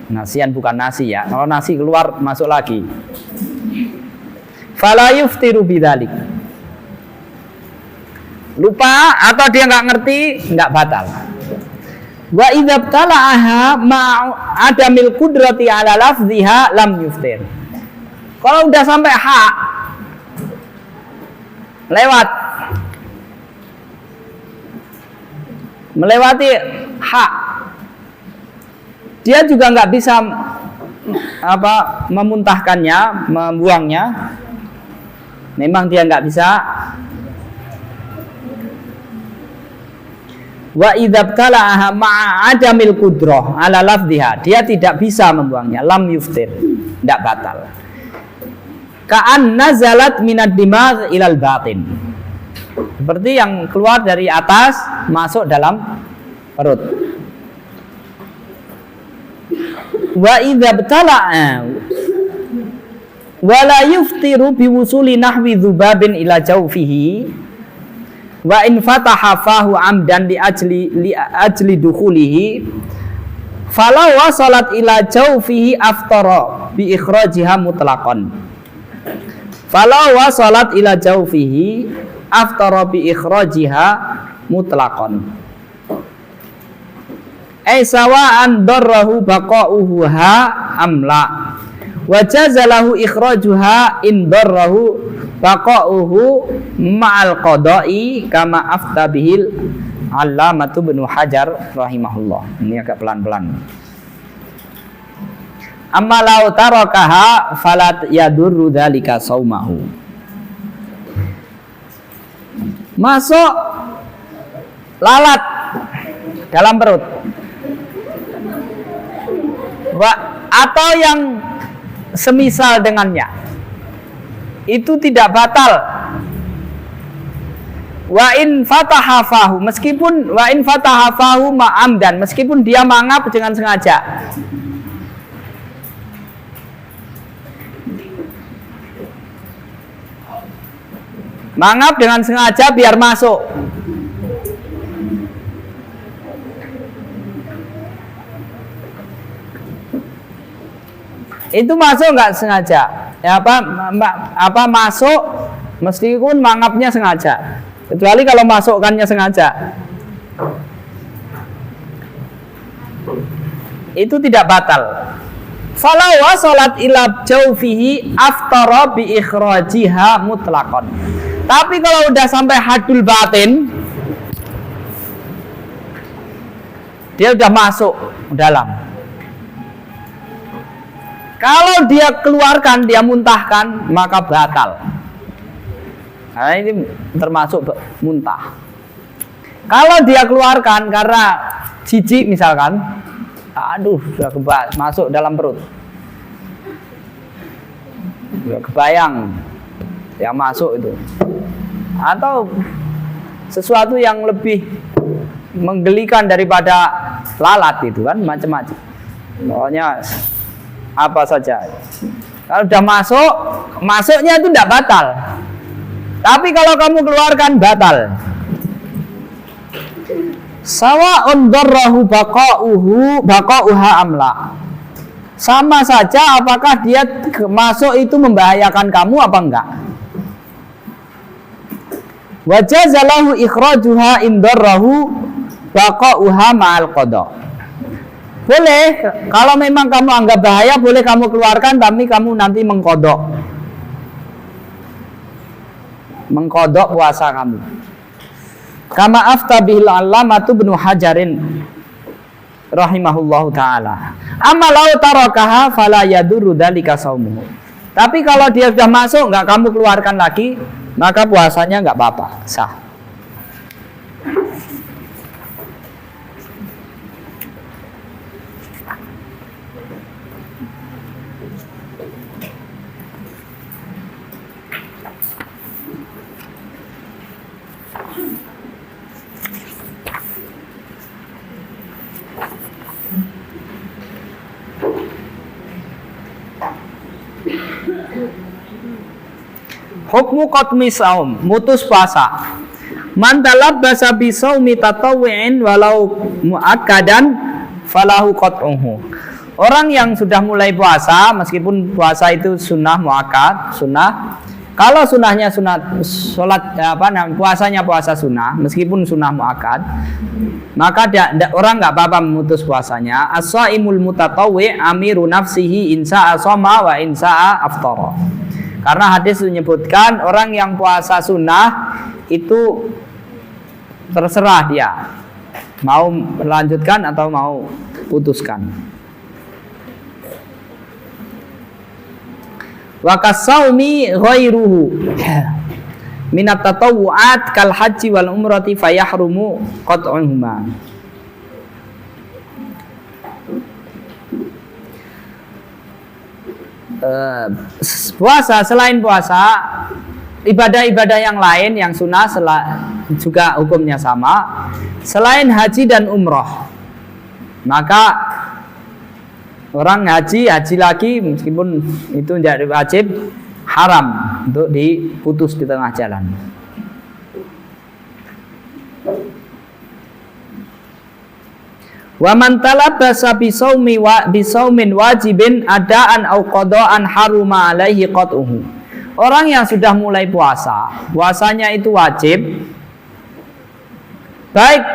Speaker 1: Nasian bukan nasi ya. Kalau nasi keluar masuk lagi. Fala yuftiru bidzalik. Lupa atau dia nggak ngerti, nggak batal. Wa idza btala'aha ma'adamil qudrati 'ala lafdhiha lam yuftir. Kalau udah sampai hak lewat melewati hak, dia juga nggak bisa memuntahkannya, membuangnya. Memang dia nggak bisa. Wa idzabtala'aha ma'adamil qudrah ala lafdhiha, dia tidak bisa membuangnya, lam yuftir, tidak batal. Ka'an nazalat minad dimagh ilal batin, seperti yang keluar dari atas masuk dalam perut. Wa idza btala'a wa la yuftiru biwusuli nahwi dzubabin ila jawfihi wa in fataha fahu amdan li ajli dukhulihi fala wasalat ila jawfihi aftara bi ikhrajiha mutlaqan. Fala wasalat ila jawfihi aftara bi ikhrajiha mutlaqan. Ay sawa'an darrahu baqa'uhu ha amla wa jazalahu ikhrajuha in darrahu baqa'uhu ma'al qada'i kama afta bihil Allamatu Ibnu Hajar rahimahullah. Ini agak pelan-pelan. Amma law tarakaha falat yadurru dzalika saumahu. Masuk lalat dalam perut. Atau yang semisal dengannya, itu tidak batal. Wa in fataha fahu, meskipun wa in fataha fahu ma'amdan, meskipun dia mangap dengan sengaja. Mangap dengan sengaja biar masuk. Itu masuk nggak sengaja? Ya apa masuk meskipun mangapnya sengaja. Kecuali kalau masukkannya sengaja. Itu tidak batal. Fala wasalat ila jawfihi aftara bi ikhrajiha mutlaqan. Tapi kalau udah sampai hadul batin, dia udah masuk dalam. Kalau dia keluarkan, dia muntahkan, maka batal. Nah, ini termasuk muntah. Kalau dia keluarkan karena jijik misalkan, aduh, sudah masuk dalam perut. Sudah kebayang yang masuk itu. Atau sesuatu yang lebih menggelikan daripada lalat itu kan, macam-macam. Pokoknya apa saja. Kalau sudah masuk, masuknya itu tidak batal. Tapi kalau kamu keluarkan, batal. Sawa'un darrahu baqa'uha amla. Sama saja apakah dia masuk itu membahayakan kamu apa enggak. Wa jazalahu ikhrajuha in darrahu baqa'uha ma'al qada'. Boleh, kalau memang kamu anggap bahaya, boleh kamu keluarkan, tapi kamu nanti mengkodok puasa kamu. Kama afta bihil Allamatu Ibnu Hajarin rahimahullahu ta'ala. Amma law tarakaha fala yadurru dzalika shaumuhu. Tapi kalau dia sudah masuk, nggak kamu keluarkan lagi, maka puasanya nggak apa-apa, sah.
Speaker 2: Hukmu qatmi saum, mutus puasa. Man talabbasa bi saumi tatawwu'in walau muakkadan falahu qat'uhu. Orang yang sudah mulai puasa, meskipun puasa itu sunnah muakkad, sunnah. Kalau sunnahnya sunat salat puasanya puasa sunnah, meskipun sunnah muakkad, maka orang nggak apa-apa memutus puasanya. As-shaimul mutatawwi' amiru nafsihi insa'a shoma wa insa'a aftara. Karena hadis menyebutkan orang yang puasa sunnah itu terserah dia mau melanjutkan atau mau putuskan. Wa kasaumi ghairuhu minat tatawu'at kal haji wal umrati fayahrumu qat'uhuma. Puasa selain puasa, ibadah-ibadah yang lain yang sunnah juga hukumnya sama. Selain haji dan umroh, maka orang haji lagi meskipun itu tidak wajib, haram untuk diputus di tengah jalan. Wa man talabbasa bi saumin wajibin adaan au qadaan haruma alaihi qat'uhu. Orang yang sudah mulai puasa, puasanya itu wajib. Baik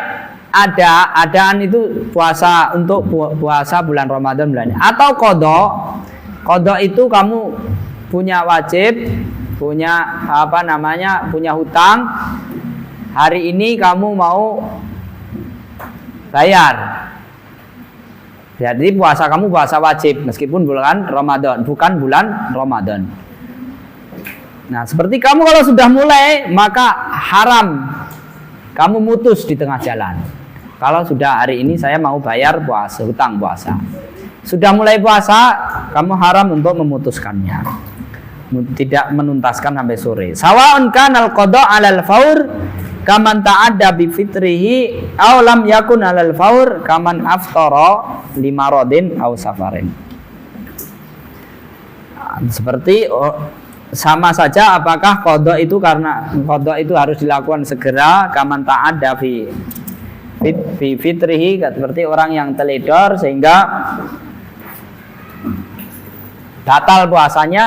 Speaker 2: adaan itu puasa untuk puasa bulan Ramadan bulan ini, atau qada itu kamu punya wajib, punya punya hutang. Hari ini kamu mau bayar. Jadi puasa kamu puasa wajib meskipun bulan Ramadan, bukan bulan Ramadan. Nah, seperti kamu kalau sudah mulai, maka haram kamu mutus di tengah jalan. Kalau sudah hari ini saya mau bayar puasa, hutang puasa. Sudah mulai puasa, kamu haram untuk memutuskannya. Tidak menuntaskan sampai sore. Sawa'un kanal qada 'alal faur kaman ta'adda bi fitrihi aw lam yakun 'alal faur kaman aftara limaradin aw safarin. Seperti sama saja apakah qada itu karena qada itu harus dilakukan segera, kaman ta'adda fi fitrihi, seperti orang yang teledor sehingga batal puasanya,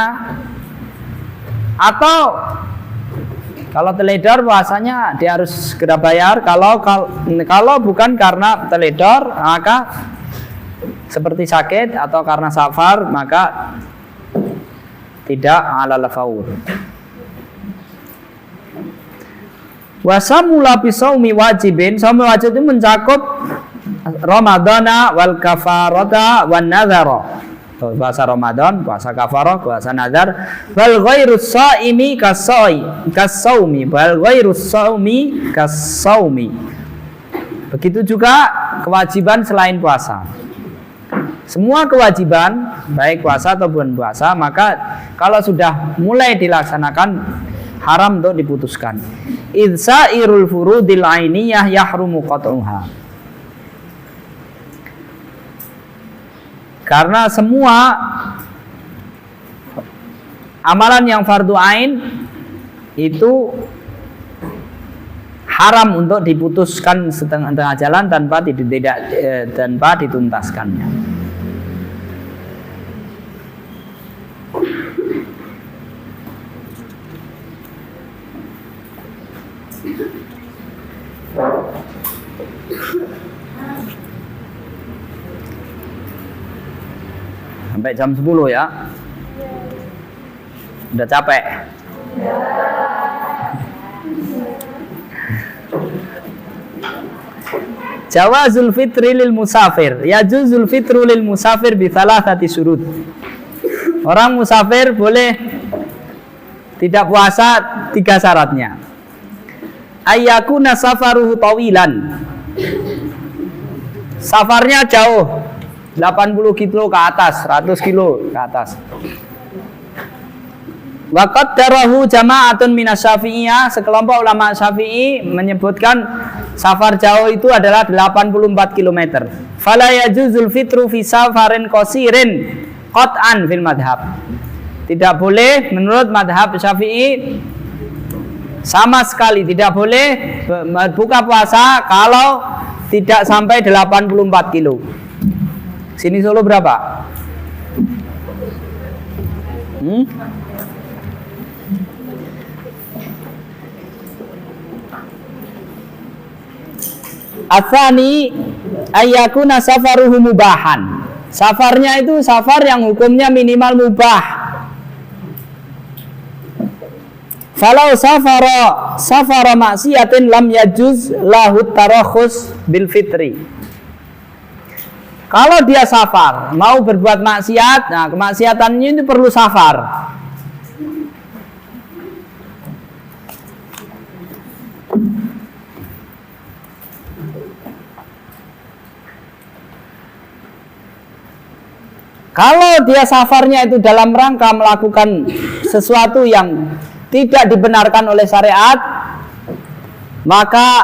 Speaker 2: atau kalau teledor puasanya dia harus segera bayar. Kalau bukan karena teledor, maka seperti sakit atau karena safar, maka tidak alal faur. Wasamula bisaumi wajibin, saum wajib itu mencakup Ramadana wal kafarata wan nadhara. Puasa Ramadan, puasa kafarah, puasa nazar. Wal ghairus shaimi kasaumi, wal ghairus shaumi kasaumi. Begitu juga kewajiban selain puasa. Semua kewajiban, baik puasa atau bukan puasa, maka kalau sudah mulai dilaksanakan, haram untuk diputuskan. Idsairul furudil ainiyah yahrumu qat'uha. Karena semua amalan yang fardu ain itu haram untuk diputuskan setengah jalan tanpa dituntaskannya. Sampai jam 10 ya. Udah capek. Jawazul fitri lil musafir. Yajuzul fitru lil musafir bi thalathati syurut. Orang musafir boleh tidak puasa 3 syaratnya. Ayyakuna safaruhu tawilan. Safarnya jauh, 80 kilo ke atas, 100 kilo ke atas. Wa qaddarahu jama'atun minas syafi'iyah, sekelompok ulama Syafi'i menyebutkan safar jauh itu adalah 84 km. Fala yajuzul fitru fi safarin qasirin qat'an fil madhab. Tidak boleh menurut madhab Syafi'i sama sekali tidak boleh buka puasa kalau tidak sampai 84 kilo. Sini Solo berapa? Atsani ayyakuna safaruhu mubahan. Safarnya itu safar yang hukumnya minimal mubah. Falau safara maksiatin lam yajuz lahu tarakhus bil fitri. Kalau dia safar mau berbuat maksiat, nah kemaksiatannya itu perlu safar. Kalau dia safarnya itu dalam rangka melakukan sesuatu yang tidak dibenarkan oleh syariat, maka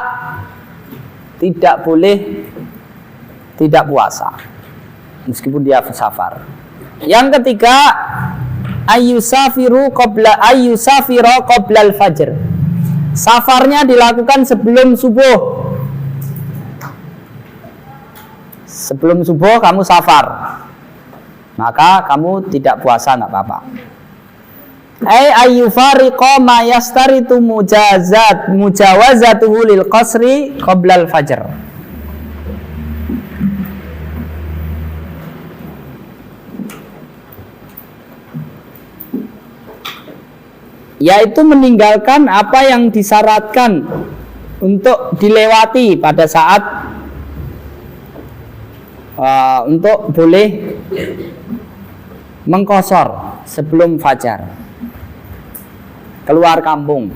Speaker 2: tidak boleh tidak puasa meskipun dia safar. Yang ketiga, ayyusafira qabla al-fajr. Safarnya dilakukan sebelum subuh. Sebelum subuh kamu safar, maka kamu tidak puasa, nggak apa-apa. Ayyufariqa ma yastaritu mujawazatuhu lil qasri qabla al fajr. Yaitu meninggalkan apa yang disyaratkan untuk dilewati pada saat untuk boleh mengqasar sebelum fajar. Keluar kampung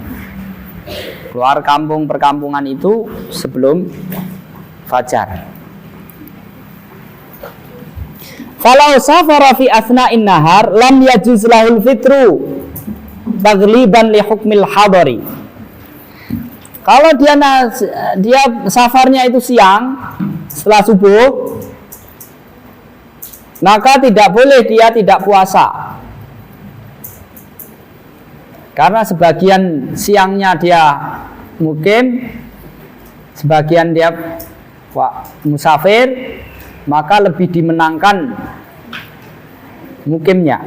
Speaker 2: perkampungan itu sebelum fajar. Falau safara fi asna'in nahar lam yajuz lahul fitru tagliban li hukmil hadari. Kalau dia safarnya itu siang setelah subuh, maka tidak boleh dia tidak puasa. Karena sebagian siangnya dia mukim, sebagian dia musafir, maka lebih dimenangkan mukimnya.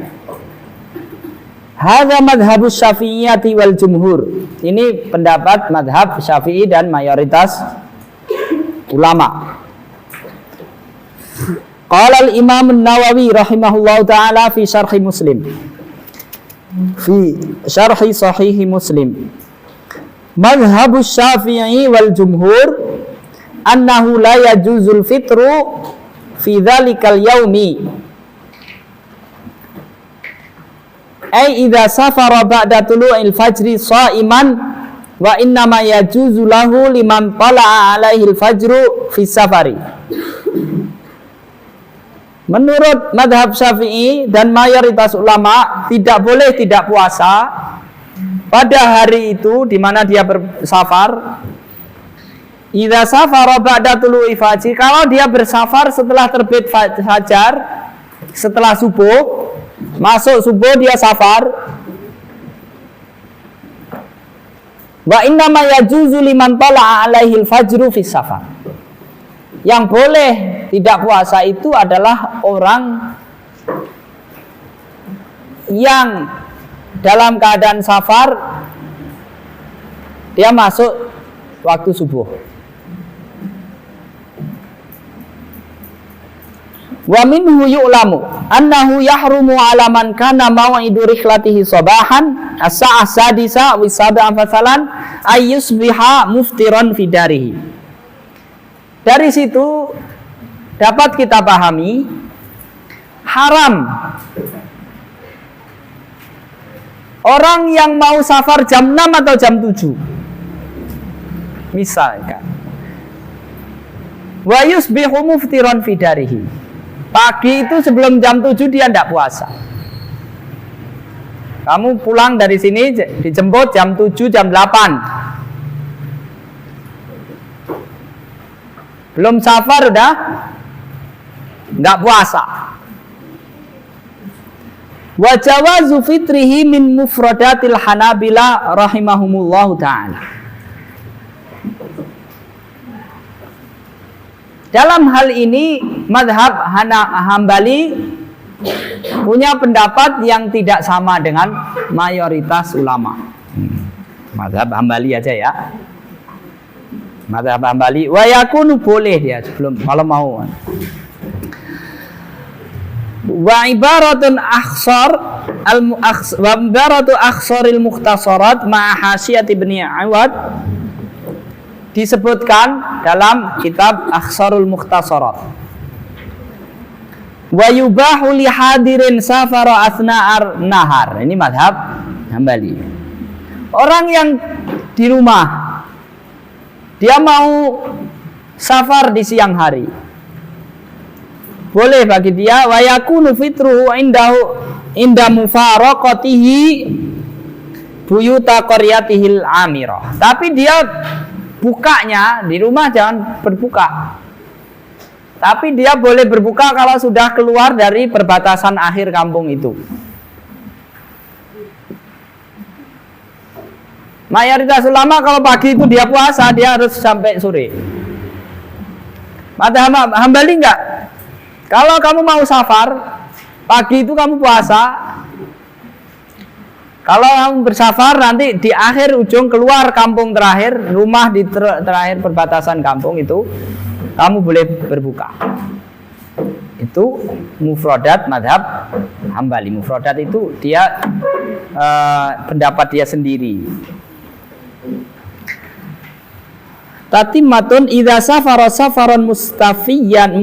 Speaker 2: Hadza madhabus Syafi'iyyati wal jumhur. Ini pendapat madhab Syafi'i dan mayoritas ulama. Qala al-Imam an-Nawawi rahimahullahu taala fi syarhi Muslim. Fi syarhi sahih Muslim, madhabus Syafi'i wal jumhur annahu la yajuzul fitru fi dzalikal yaumi ay idza safara ba'da tulu'il fajri sha'iman wa innama yajuzu lahu liman tala'a alaihi al-fajru fi safari. Menurut madhab Syafi'i dan mayoritas ulama, tidak boleh tidak puasa pada hari itu di mana dia bersafar. Idza safara ba'da tulu'i fajr, kalau dia bersafar setelah terbit fajar, setelah subuh, masuk subuh dia safar. Wa innama yajuzu liman tala'a alaihi al-fajru fi safar. Yang boleh tidak puasa itu adalah orang yang dalam keadaan safar dia masuk waktu subuh. Wa minhu yu'lamu annahu yahrumu 'ala man kana maw'idu rikhlatihi sabahan as-sa'ah sadisa wa sab'a fasalan ayyusbiha muftiran fi darihi. Dari situ dapat kita pahami haram orang yang mau safar jam 6 atau jam 7 misalkan, wa yusbihu muftiran fi darihi, pagi itu sebelum jam 7 dia tidak puasa. Kamu pulang dari sini dijemput jam 7, jam 8, belum safar udah nggak puasa. Wa jawazu fitrihi min mufradatil Hanabila rahimahumullahu taala. Dalam hal ini mazhab Hambali punya pendapat yang tidak sama dengan mayoritas ulama. Mazhab Hambali aja ya. Mazhab Hambali wa yakunu boleh dia sebelum kalau mau. Wa ibaratun akhsar wa ibaratu akhsaril mukhtasarat ma'a hasyiat Ibnu Awad disebutkan dalam kitab Akhsarul Mukhtasarat. Wa yubahu li hadirin safara asna'ar nahar. Ini mazhab Hambali. Orang yang di rumah dia mau safar di siang hari, boleh bagi dia wa yakunu fitruhu inda mufaraqatihi buyuta qaryatihil amirah. Tapi dia bukanya di rumah jangan berbuka. Tapi dia boleh berbuka kalau sudah keluar dari perbatasan akhir kampung itu. Mayoritas ulama kalau pagi itu dia puasa, dia harus sampai sore. Mazhab Hambali enggak. Kalau kamu mau safar, pagi itu kamu puasa. Kalau kamu bersafar nanti di akhir ujung keluar kampung terakhir, rumah di terakhir perbatasan kampung itu, kamu boleh berbuka. Itu mufradat mazhab Hambali. Mufradat itu dia pendapat dia sendiri. Tatimmatun idza safara safaran mustawfiyan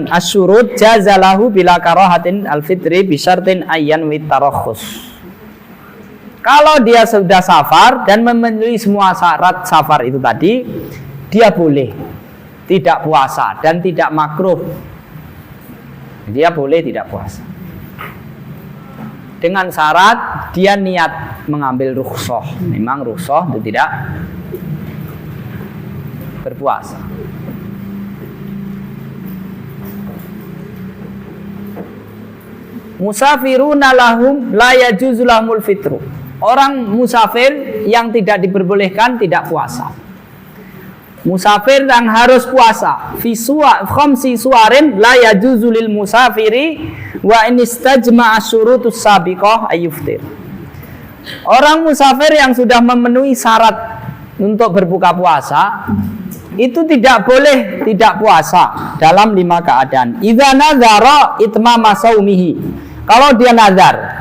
Speaker 2: asyurut jazalahu bila karahatin alfitri bisyartin ayyan wit tarakhus. Kalau dia sudah safar dan memenuhi semua syarat safar itu tadi, dia boleh tidak puasa dan tidak makruh. Dia boleh tidak puasa. Dengan syarat dia niat mengambil rukhsah. Memang rukhsah itu tidak berpuasa. Musafiruna lahum la yajuzu lahumul fitru. Orang musafir yang tidak diperbolehkan tidak puasa. Musafir yang harus puasa fi khamsi suwarin la yajuzu lil musafiri wa in istajma'a syurutus sabiqah ayyuftir. Orang musafir yang sudah memenuhi syarat untuk berbuka puasa itu tidak boleh tidak puasa dalam 5 keadaan. Idza nazara itmama saumihi. Kalau dia nazar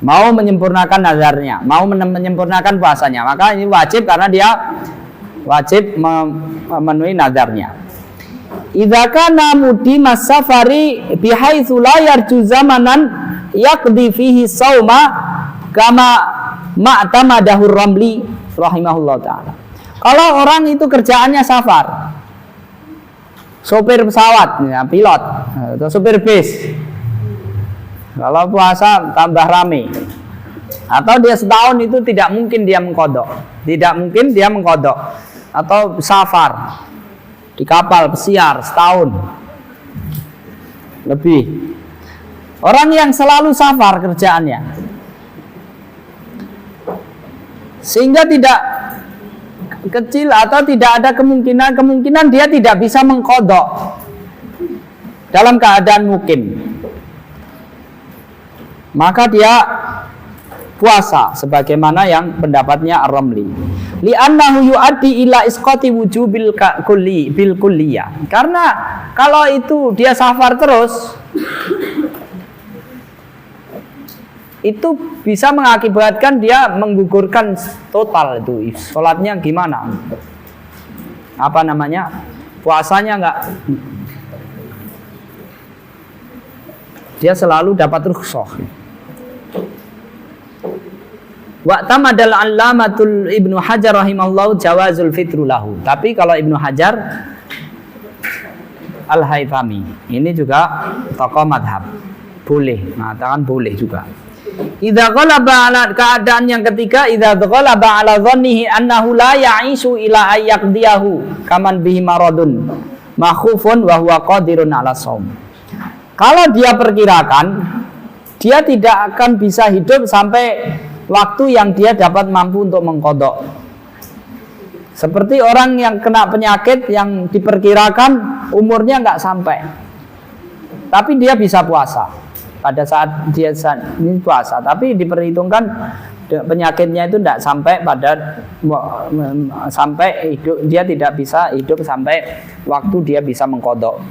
Speaker 2: mau menyempurnakan nazarnya, mau menyempurnakan puasanya, maka ini wajib karena dia wajib memenuhi nazarnya. Idza kana mudimas safari bihaitsu la yarju zamanan yaqdi fihi sauma kama ma'tamadahu Ramli rahimahullah taala. Kalau orang itu kerjaannya safar, sopir pesawat, ya, pilot atau sopir bis, kalau puasa tambah rame, atau dia setahun itu tidak mungkin dia mengkodok, atau safar di kapal pesiar setahun lebih. Orang yang selalu safar kerjaannya, sehingga tidak kecil atau tidak ada kemungkinan dia tidak bisa mengkodok dalam keadaan mukim, maka dia puasa sebagaimana yang pendapatnya Ar-Ramli. Li'annahu yu'addi ila isqati wujubil bil kulliyah. Karena kalau itu dia safar terus, itu bisa mengakibatkan dia menggugurkan total itu sholatnya gimana, apa namanya, puasanya enggak, dia selalu dapat rukhsah. Wa tamadal allamatul Ibnu Hajar rahimahullahu jawazul fitru lahu. Tapi kalau Ibnu Hajar Al-Haythami ini juga tokoh madhab, boleh, mengatakan boleh juga. Idza ghalaba ala, keadaan yang ketiga, idza ghalaba ala dhannihi annahu la ya'ishu ila ayyaqdiyahu kaman bihi maradun makhufun wa huwa qadirun ala shaum. Kalau dia perkirakan dia tidak akan bisa hidup sampai waktu yang dia dapat mampu untuk mengqadha. Seperti orang yang kena penyakit yang diperkirakan umurnya nggak sampai, tapi dia bisa puasa pada saat dia ini puasa, tapi diperhitungkan penyakitnya itu tidak sampai pada sampai hidup, dia tidak bisa hidup sampai waktu dia bisa mengqadha.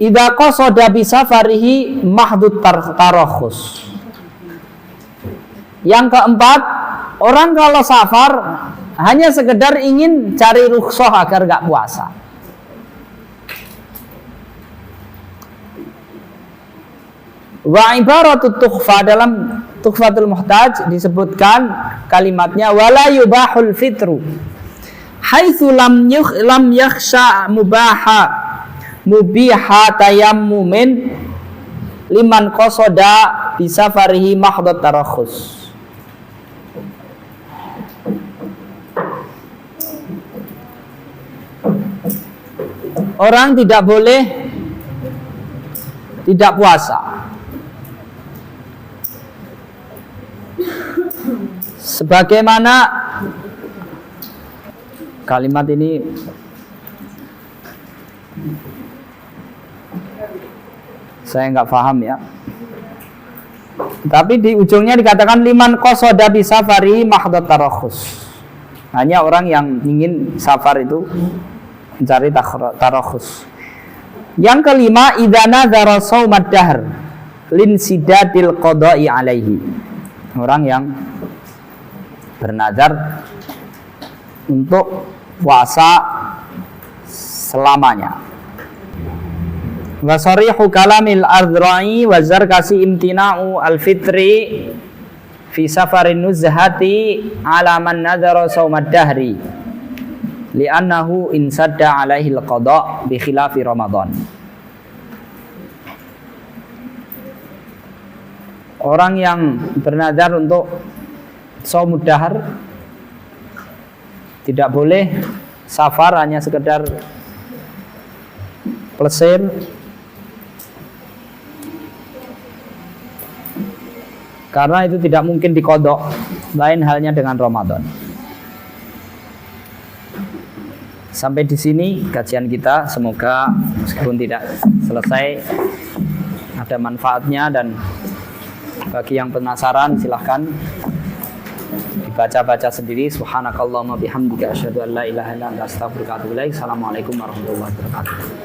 Speaker 2: Idza qasada bi safarihi mahdud tarakhus. Yang keempat, orang kalau safar hanya sekedar ingin cari rukhsah agar gak puasa. Wa ibaratut tukhfa, dalam Tuhfatul Muhtaj disebutkan kalimatnya wala yubahul fitru haitsu lam yakhsha mubiha tayammumin liman qasada bi safarihi mahdhat tarakhus. Orang tidak boleh tidak puasa sebagaimana kalimat ini saya nggak paham ya, tapi di ujungnya dikatakan liman qasada bi safari mahdhat tarakhus, hanya orang yang ingin safar itu mencari tarakhus. Yang kelima, idza nadzara shaumad dahr linsidadil qada'i alaihi, orang yang bernazar untuk puasa selamanya. Wa sarihu kalamil ardrai wa zarkasi imtina'u al-fitri fi safarin nuzhati ala man nadzara shaumad dahri li'annahu insadda alaihi al-qada' bi khilafi Ramadan. Orang yang bernazar untuk shaumud dahr tidak boleh safar hanya sekedar plesir, karena itu tidak mungkin diqadha, lain halnya dengan Ramadan. Sampai di sini kajian kita, semoga meskipun tidak selesai ada manfaatnya, dan bagi yang penasaran silahkan dibaca-baca sendiri. Subhanakallahumma bihamdika asyhadu an la ilaha illa anta astaghfiruka wa atubu ilaik. Assalamualaikum warahmatullahi wabarakatuh.